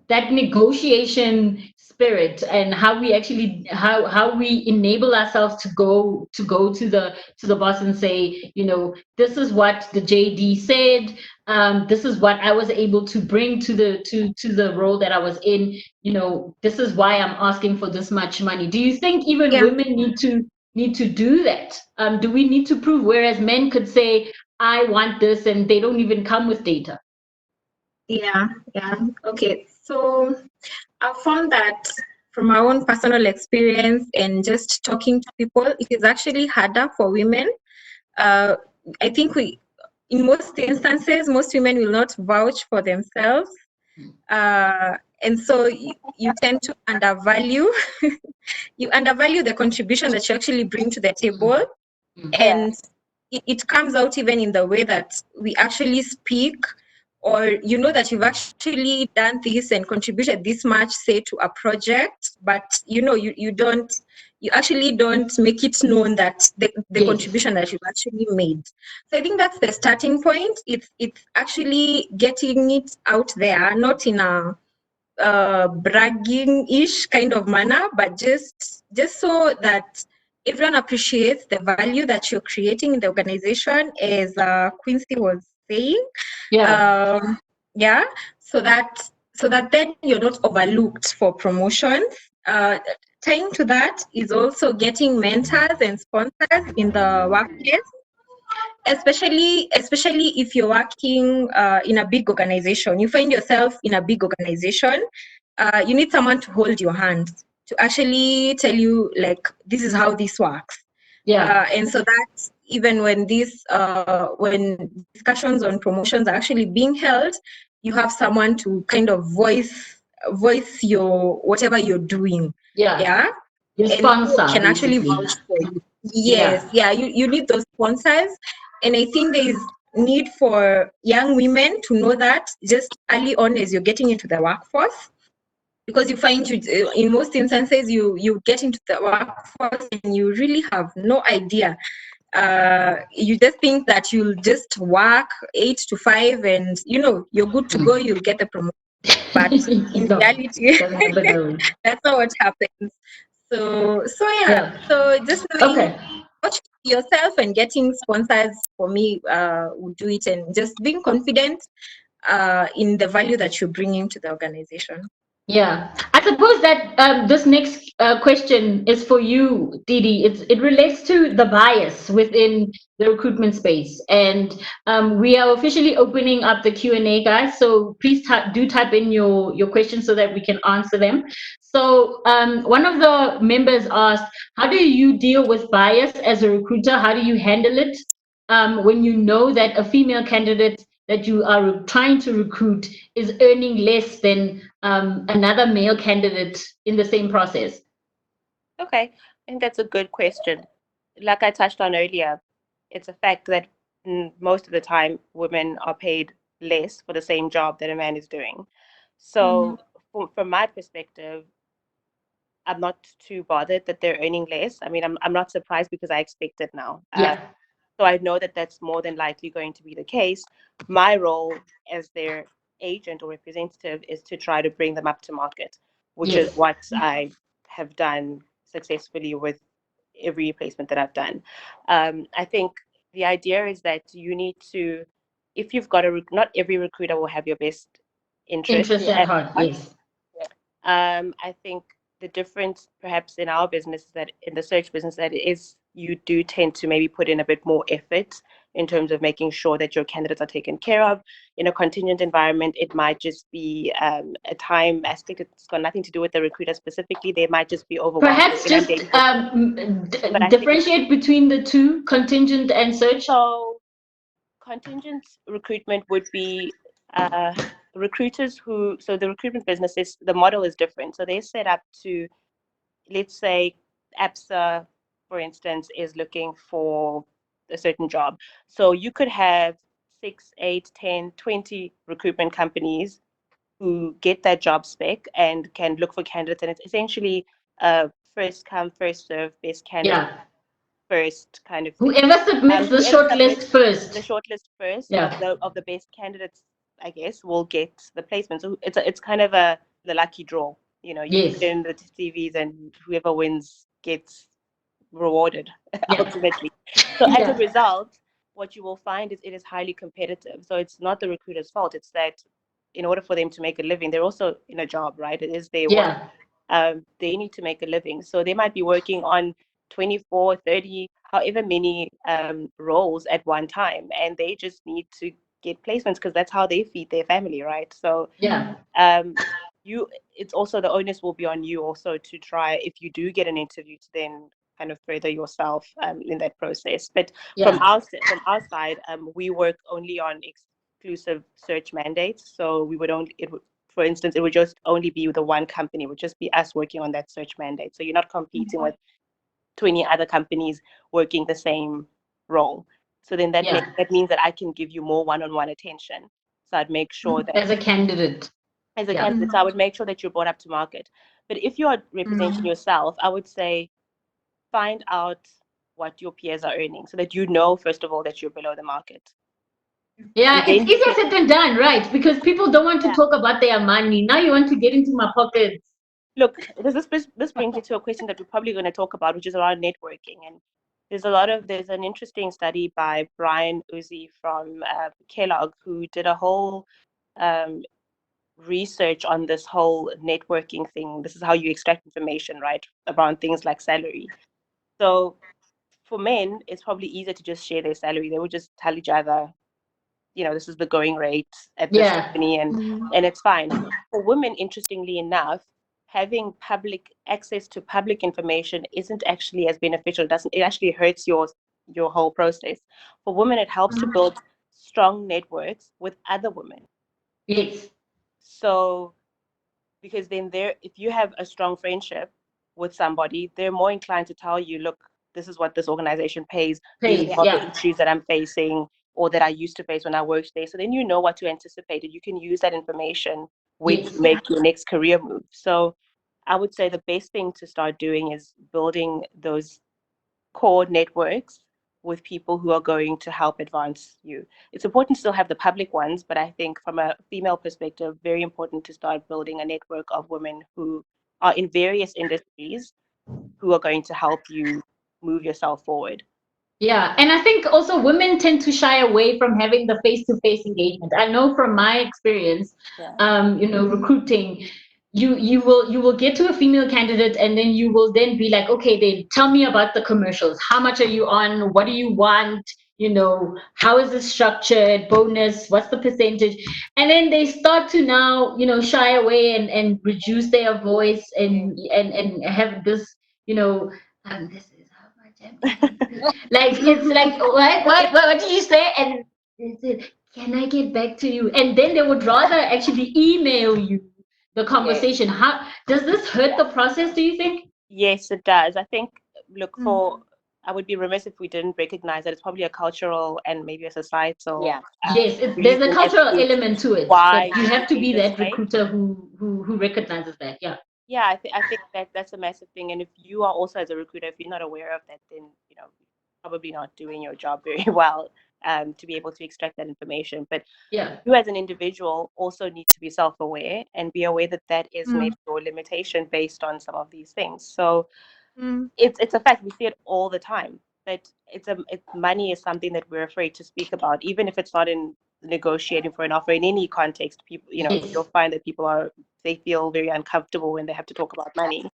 that negotiation spirit, and how we actually how we enable ourselves to go to the boss and say, you know, this is what the JD said, this is what I was able to bring to the role that I was in, you know, this is why I'm asking for this much money. Do you think even women need to do that? Do we need to prove, whereas men could say, I want this, and they don't even come with data? Yeah. Okay. So I found that from my own personal experience and just talking to people, it is actually harder for women. I think in most instances, most women will not vouch for themselves. And so you tend to undervalue, you undervalue the contribution that you actually bring to the table. And it comes out even in the way that we actually speak, or you know that you've actually done this and contributed this much, say, to a project, but you know you actually don't make it known that the contribution that you've actually made. So I think that's the starting point. It's actually getting it out there, not in a bragging-ish kind of manner, but just so that everyone appreciates the value that you're creating in the organization, as Quincy was saying. So that then you're not overlooked for promotions. Tying to that is also getting mentors and sponsors in the workplace, especially if you're working in a big organization. You find yourself in a big organization, you need someone to hold your hand, to actually tell you, like, this is how this works. And so that even when when discussions on promotions are actually being held, you have someone to kind of voice your whatever you're doing. Your sponsor can actually vouch for you. You need those sponsors. And I think there is need for young women to know that just early on as you're getting into the workforce, because you find in most instances you get into the workforce and you really have no idea. You just think that you'll just work 8 to 5 and you're good to go, you'll get the promotion. But in reality, that's not what happens. So just knowing yourself and getting sponsors, for me, would do it, and just being confident in the value that you're bringing to the organization. I suppose that this next question is for you, Didi. It relates to the bias within the recruitment space, and we are officially opening up the Q&A, guys. So please do type in your questions so that we can answer them. So one of the members asked, how do you deal with bias as a recruiter? How do you handle it when you know that a female candidate that you are trying to recruit is earning less than another male candidate in the same process? Okay, I think that's a good question. Like I touched on earlier, it's a fact that most of the time women are paid less for the same job that a man is doing. So, from my perspective, I'm not too bothered that they're earning less. I mean, I'm not surprised because I expect it now. Yeah. So I know that that's more than likely going to be the case. My role as their agent or representative is to try to bring them up to market, which is Yes. what I have done successfully with every placement that I've done. I think the idea is that you need to, if you've got not every recruiter will have your best interest Interest at at heart, heart. yes. I think the difference perhaps in our business is that in the search business that it is you do tend to maybe put in a bit more effort in terms of making sure that your candidates are taken care of. In a contingent environment, it might just be a time aspect. It's got nothing to do with the recruiter specifically. They might just be overwhelmed. Perhaps just But I think differentiate between the two, contingent and search. so. Contingent recruitment would be recruiters who, so the recruitment business is, the model is different. So they're set up to, let's say APSA, for instance, is looking for a certain job. So you could have 6, 8, 10, 20 recruitment companies who get that job spec and can look for candidates. And it's essentially first come, first serve, best candidate Yeah. first kind of thing. Whoever submits the Whoever shortlist submits first. the shortlist first Yeah. of the best candidates, I guess, will get the placement. So it's kind of the lucky draw. You know, you Yes. put in the CVs and whoever wins gets rewarded Yeah. ultimately. So as a Yeah. result, what you will find is it is highly competitive. So it's not the recruiter's fault. It's that in order for them to make a living, they're also in a job, right? It is their work. Yeah. They need to make a living. So they might be working on 24, 30, however many roles at one time, and they just need to get placements because that's how they feed their family, right? So Yeah. it's also, the onus will be on you also to try, if you do get an interview, to then kind of further yourself in that process. But from Yeah. our side, we work only on exclusive search mandates. So we would only, for instance, it would just only be the one company, it would just be us working on that search mandate. So you're not competing with 20 other companies working the same role. So then that Yeah. that means that I can give you more one-on-one attention. So I'd make sure that As a candidate. as a Yeah. candidate, so I would make sure that you're brought up to market. But if you are representing yourself, I would say find out what your peers are earning so that you know, first of all, that you're below the market. Yeah, And it's then easier said than done, right? Because people don't want to talk about their money. Now you want to get into my pockets. Look, this brings me to a question that we're probably going to talk about, which is around networking. And there's an interesting study by Brian Uzi from Kellogg, who did a whole research on this whole networking thing. This is how you extract information, right, around things like salary. So for men, it's probably easier to just share their salary. They would just tell each other, you know, this is the going rate at this company, and it's fine. For women, interestingly enough, having public access to public information isn't actually as beneficial. It actually hurts your whole process. For women, it helps to build strong networks with other women. Yes. So because then if you have a strong friendship with somebody, they're more inclined to tell you, look, this is what this organization pays. These are some of the issues that I'm facing or that I used to face when I worked there. So then you know what to anticipate, and you can use that information when you make your next career move. So I would say the best thing to start doing is building those core networks with people who are going to help advance you. It's important to still have the public ones, but I think from a female perspective, very important to start building a network of women who are in various industries who are going to help you move yourself forward. Yeah, and I think also women tend to shy away from having the face-to-face engagement. I know from my experience, you know, recruiting, you will get to a female candidate and then you will then be like, okay, then tell me about the commercials. How much are you on? What do you want? You know, how is this structured? Bonus? What's the percentage? And then they start to now, you know, shy away and reduce their voice and have this, you know, this is how much I'm like it's like what did you say? And can I get back to you? And then they would rather actually email you the conversation. How does this hurt the process, do you think? Yes, it does. I think, look, Mm. I would be remiss if we didn't recognize that it's probably a cultural and maybe a societal Yeah. Yes, there's a reason as cultural to element to it, why that you have to doing be this that way. recruiter who recognizes that. Yeah. Yeah, I think that that's a massive thing. And if you are also as a recruiter, if you're not aware of that, then you're probably not doing your job very well to be able to extract that information. But Yeah. you as an individual also need to be self-aware and be aware that that is Mm. maybe your limitation based on some of these things. So Mm. it's a fact, we see it all the time, that money is something that we're afraid to speak about, even if it's not in negotiating for an offer. In any context, people, Yes. you'll find that they feel very uncomfortable when they have to talk about money.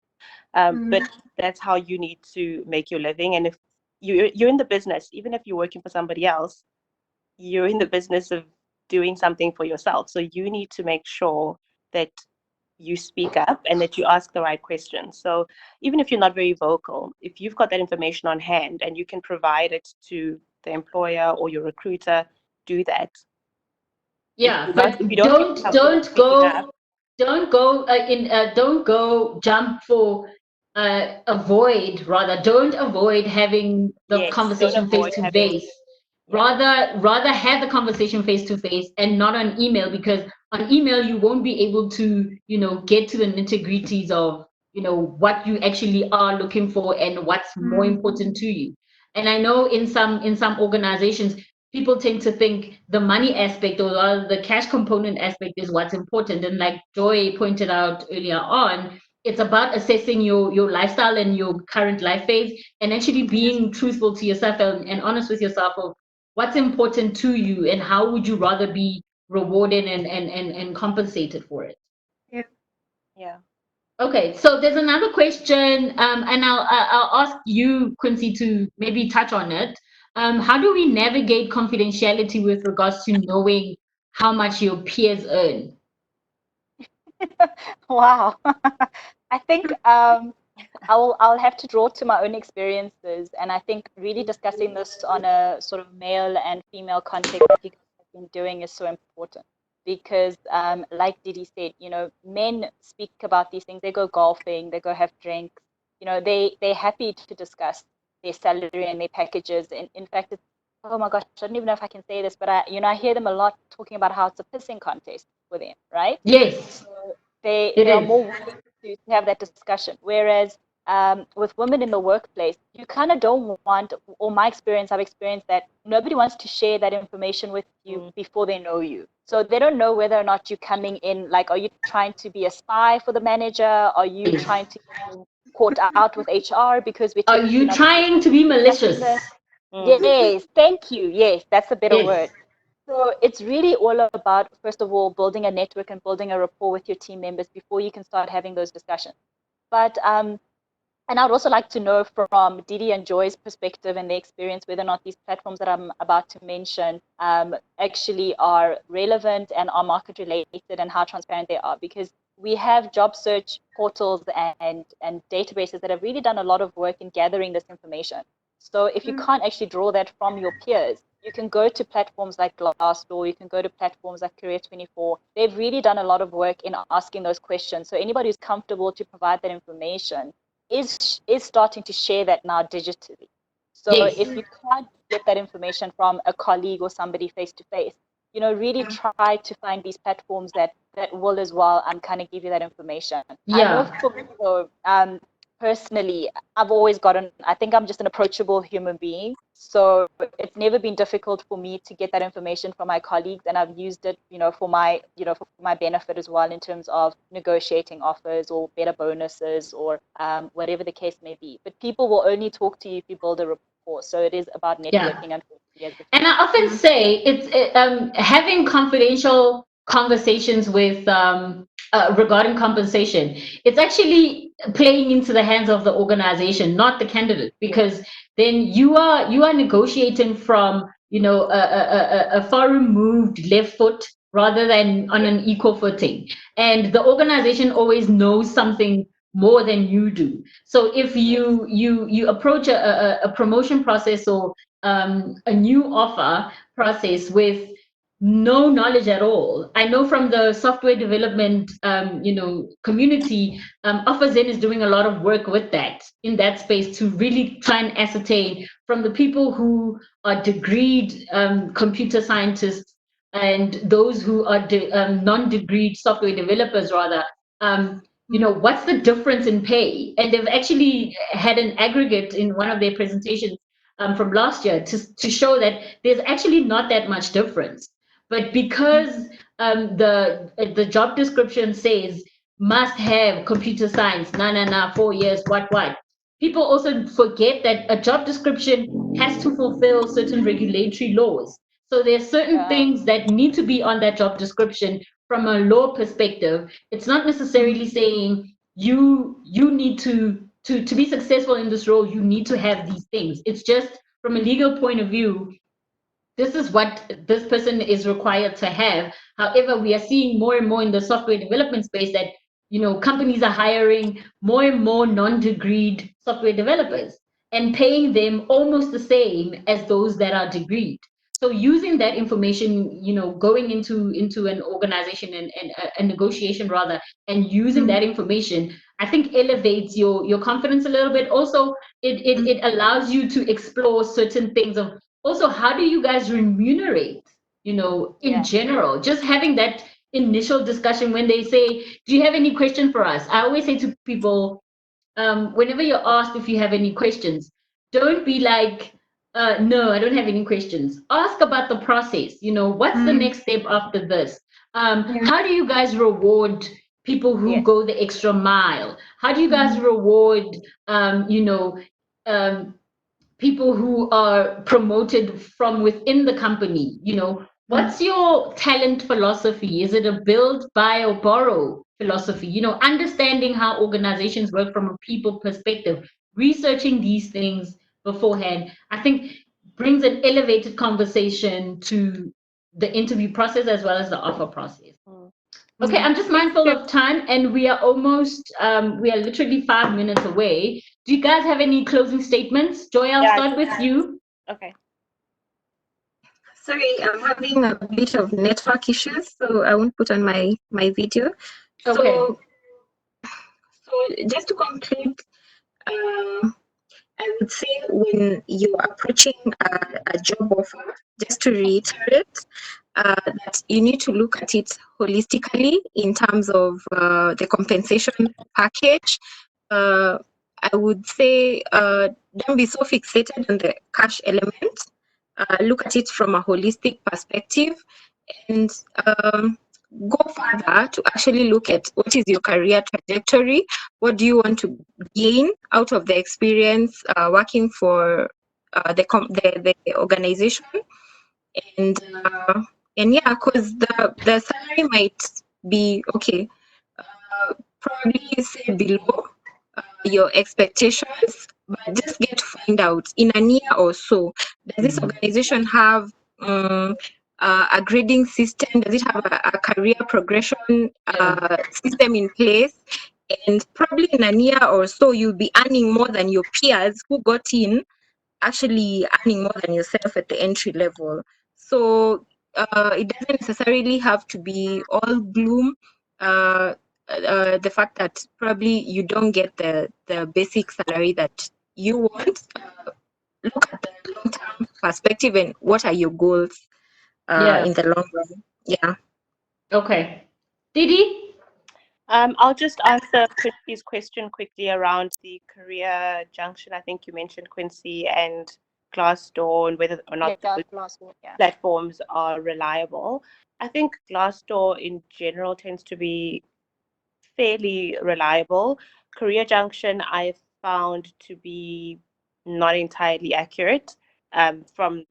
Mm. But that's how you need to make your living. And if you're in the business, even if you're working for somebody else, you're in the business of doing something for yourself. So you need to make sure that you speak up and that you ask the right questions. So even if you're not very vocal, if you've got that information on hand and you can provide it to the employer or your recruiter, do that. Yeah, If but you don't feel comfortable speaking up, don't go jump for don't avoid having the yes, don't conversation face avoid to having. face. Yeah. Rather have the conversation face to face and not on email, because on email you won't be able to get to the nitty-gritties of what you actually are looking for and what's more Mm. important to you. And I know in some organizations, people tend to think the money aspect or the cash component aspect is what's important. And like Joy pointed out earlier on, it's about assessing your lifestyle and your current life phase, and actually being truthful to yourself and honest with yourself of what's important to you and how would you rather be rewarded and compensated for it. Yeah. Okay, so there's another question, and I'll ask you, Quincy, to maybe touch on it. How do we navigate confidentiality with regards to knowing how much your peers earn? Wow. I think I'll have to draw to my own experiences, and I think really discussing this on a sort of male and female context that you guys have been doing is so important, because like Didi said, men speak about these things. They go golfing, they go have drinks, they're happy to discuss their salary and their packages. And in fact, it's, oh my gosh, I don't even know if I can say this, but I hear them a lot talking about how it's a pissing contest for them, right? Yes, So they it are is. more willing to have that discussion. Whereas with women in the workplace, you kind of don't want, or my experience, I've experienced that nobody wants to share that information with you before they know you. So they don't know whether or not you're coming in, like, are you trying to be a spy for the manager? Are you Yes. trying to get caught out with HR because we're Are technically you not trying to be discussing malicious? this? Yes, thank you. Yes, that's a better Yes. word. So it's really all about, first of all, building a network and building a rapport with your team members before you can start having those discussions. But and I'd also like to know from Didi and Joy's perspective and their experience whether or not these platforms that I'm about to mention actually are relevant and are market related and how transparent they are. Because we have job search portals and databases that have really done a lot of work in gathering this information. So if you can't actually draw that from your peers, you can go to platforms like Glassdoor, you can go to platforms like Career24. They've really done a lot of work in asking those questions. So anybody who's comfortable to provide that information is starting to share that now digitally. So Yes. if you can't get that information from a colleague or somebody face to face, really try to find these platforms that will as well kind of give you that information. I know Yeah. for me though, personally, I think I'm just an approachable human being. So it's never been difficult for me to get that information from my colleagues, and I've used it, for my benefit as well in terms of negotiating offers or better bonuses or whatever the case may be. But people will only talk to you if you build a rapport. So it is about networking, unfortunately. And I often say having confidential conversations with regarding compensation. It's actually playing into the hands of the organization, not the candidate, because then you are negotiating from a far removed left foot rather than on an equal footing, and the organization always knows something more than you do. So if you approach a promotion process or a new offer process with no knowledge at all. I know from the software development, community, OfferZen is doing a lot of work with that in that space to really try and ascertain from the people who are degreed computer scientists and those who are non-degreed software developers, rather. What's the difference in pay? And they've actually had an aggregate in one of their presentations from last year to show that there's actually not that much difference. But because the job description says must have computer science, 4 years, what, people also forget that a job description has to fulfill certain regulatory laws. So there's certain things that need to be on that job description from a law perspective. It's not necessarily saying you need to be successful in this role, you need to have these things. It's just from a legal point of view, this is what this person is required to have. However, we are seeing more and more in the software development space that companies are hiring more and more non-degreed software developers and paying them almost the same as those that are degreed. So using that information, going into an organization and a negotiation rather, and using that information, I think elevates your confidence a little bit. Also, it allows you to explore certain things of also how do you guys remunerate, in general. Just having that initial discussion when they say, do you have any question for us? I always say to people, whenever you're asked if you have any questions, don't be like, no, I don't have any questions. Ask about the process. What's the next step after this? How do you guys reward people who go the extra mile? How do you guys reward, people who are promoted from within the company? What's your talent philosophy? Is it a build, buy, or borrow philosophy? Understanding how organizations work from a people perspective, researching these things beforehand, I think brings an elevated conversation to the interview process as well as the offer process. Okay, I'm just mindful of time, and we are literally 5 minutes away. Do you guys have any closing statements? Joy, I'll start with you. Okay. Sorry, I'm having a bit of network issues, so I won't put on my video. Okay. So just to conclude, I would say when you're approaching a job offer, just to reiterate, that you need to look at it holistically in terms of the compensation package. I would say don't be so fixated on the cash element. Look at it from a holistic perspective, and go further to actually look at what is your career trajectory. What do you want to gain out of the experience working for the organization? And yeah, because the salary might be okay, probably say below your expectations, but just get to find out in a year or so, does this organization have a grading system? Does it have a career progression system in place? And probably in a year or so, you'll be earning more than your peers who got in, actually earning more than yourself at the entry level. So it doesn't necessarily have to be all gloom. The fact that probably you don't get the basic salary that you want. Look at the long-term perspective and what are your goals in the long run. Yeah. Okay. Didi? I'll just answer Quincy's question quickly around the career junction. I think you mentioned Quincy and Glassdoor and whether or not Glassdoor, platforms are reliable. I think Glassdoor in general tends to be fairly reliable. Career Junction I found to be not entirely accurate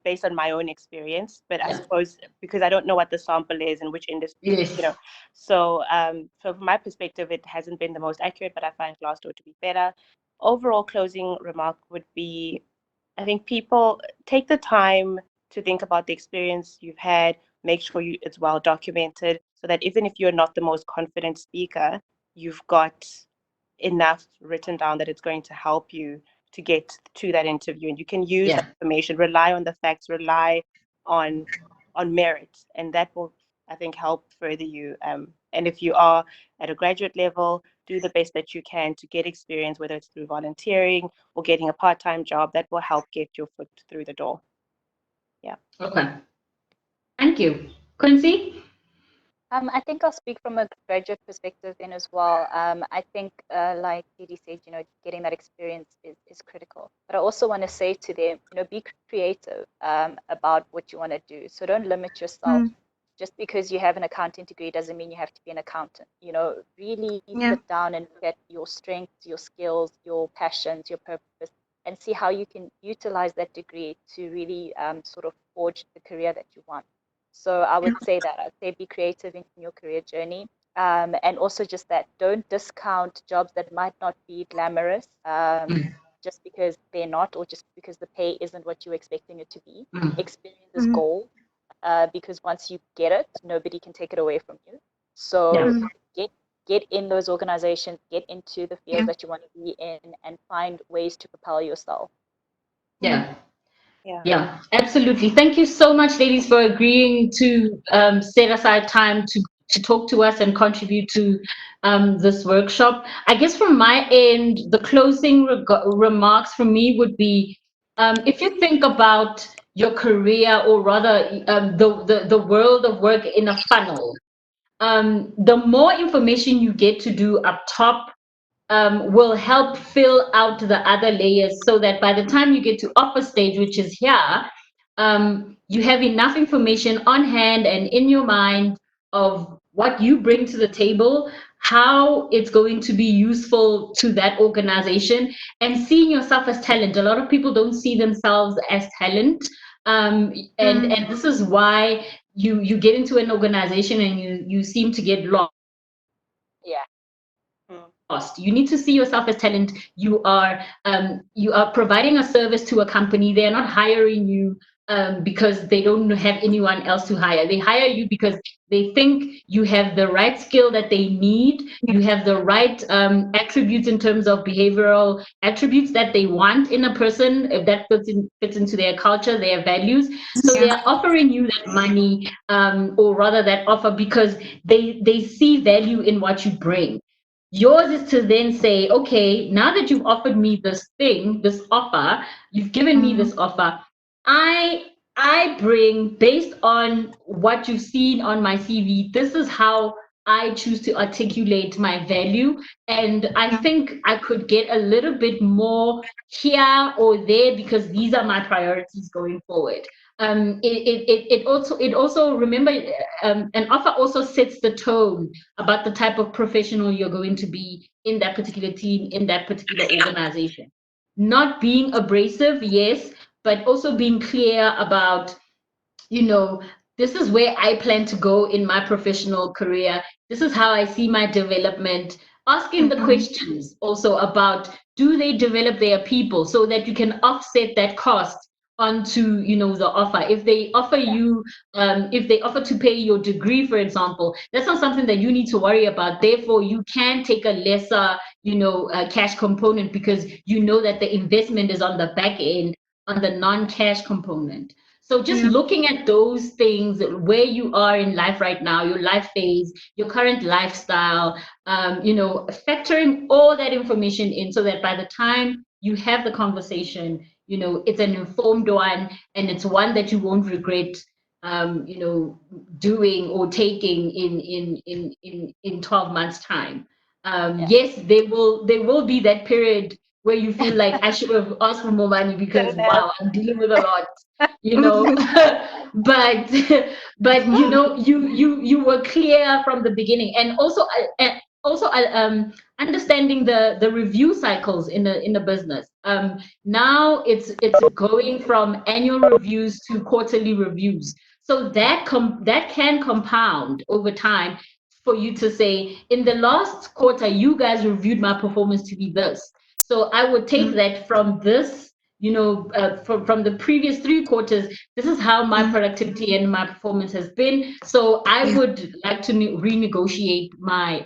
based on my own experience, but I suppose because I don't know what the sample is and which industry, So from my perspective, it hasn't been the most accurate, but I find Glassdoor to be better. Overall closing remark would be, I think people take the time to think about the experience you've had, make sure it's well documented so that even if you're not the most confident speaker, you've got enough written down that it's going to help you to get to that interview, and you can use that information, rely on the facts, rely on on merit, and that will, I think, help further you. And if you are at a graduate level, do the best that you can to get experience, whether it's through volunteering or getting a part-time job. That will help get your foot through the door. Yeah. Okay. Thank you. Quincy? I think I'll speak from a graduate perspective then as well. I think, like Didi said, getting that experience is critical. But I also want to say to them, be creative about what you want to do. So don't limit yourself. Just because you have an accounting degree doesn't mean you have to be an accountant. Really sit down and look at your strengths, your skills, your passions, your purpose, and see how you can utilize that degree to really sort of forge the career that you want. So I would say that. I'd say be creative in your career journey. And also just that, don't discount jobs that might not be glamorous just because they're not, or just because the pay isn't what you're expecting it to be. Experience is gold, because once you get it, nobody can take it away from you. So get in those organizations, get into the fields that you want to be in, and find ways to propel yourself. Yeah, absolutely. Thank you so much, ladies, for agreeing to set aside time to talk to us and contribute to this workshop. I guess from my end, the closing remarks from me would be, if you think about your career, or rather the world of work in a funnel, the more information you get to do up top will help fill out the other layers, so that by the time you get to offer stage, which is here, you have enough information on hand and in your mind of what you bring to the table, how it's going to be useful to that organization, and seeing yourself as talent. A lot of people don't see themselves as talent, and this is why you get into an organization and you seem to get lost. You need to see yourself as talent. You are providing a service to a company. They are not hiring you because they don't have anyone else to hire. They hire you because they think you have the right skill that they need. You have the right attributes in terms of behavioral attributes that they want in a person, if that fits into their culture, their values. So they are offering you that money, or rather that offer, because they see value in what you bring. Yours is to then say, okay, now that you've offered me this thing, this offer, you've given me this offer, I bring, based on what you've seen on my CV, this is how I choose to articulate my value. And I think I could get a little bit more here or there, because these are my priorities going forward. It also remember, an offer also sets the tone about the type of professional you're going to be in that particular team, in that particular organization. Not being abrasive, yes, but also being clear about, this is where I plan to go in my professional career. This is how I see my development. Asking the questions also about, do they develop their people, so that you can offset that cost onto the offer. If they offer you if they offer to pay your degree, for example, that's not something that you need to worry about. Therefore, you can take a lesser cash component, because you know that the investment is on the back end, on the non-cash component. So just looking at those things, where you are in life right now, your life phase, your current lifestyle, factoring all that information in, so that by the time you have the conversation, it's an informed one, and it's one that you won't regret, doing or taking in 12 months time. Yes, there will be that period where you feel like, I should have asked for more money, because wow, I'm dealing with a lot, but you were clear from the beginning. And also understanding the review cycles in the business. Now it's going from annual reviews to quarterly reviews, so that can compound over time, for you to say, in the last quarter, you guys reviewed my performance to be this. So I would take that from this, from the previous 3 quarters, this is how my productivity and my performance has been. So I would like to renegotiate my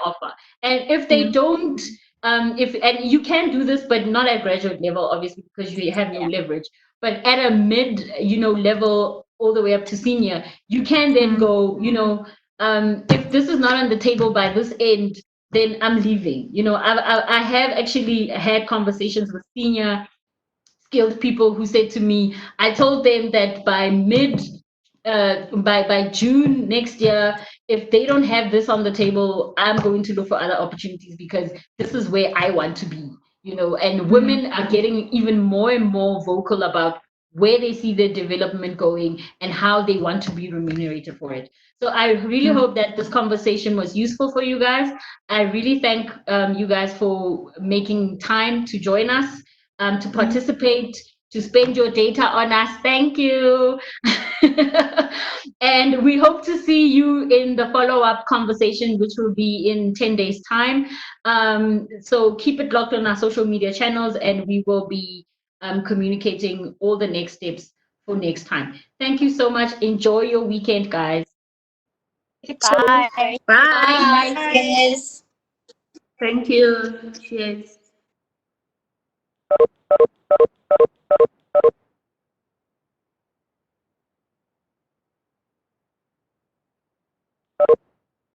offer. And if they don't, and you can do this, but not at graduate level, obviously, because you have no leverage, but at a mid, level all the way up to senior, you can then go, if this is not on the table by this end, then I'm leaving. I have actually had conversations with senior skilled people who said to me, I told them that by June next year, if they don't have this on the table, I'm going to look for other opportunities because this is where I want to be. And women are getting even more and more vocal about where they see their development going and how they want to be remunerated for it. So I really hope that this conversation was useful for you guys. I really thank you guys for making time to join us, to participate, to spend your data on us. Thank you. And we hope to see you in the follow-up conversation, which will be in 10 days' time. So keep it locked on our social media channels, and we will be communicating all the next steps for next time. Thank you so much. Enjoy your weekend, guys. Bye. Bye. Cheers. Thank you. Cheers.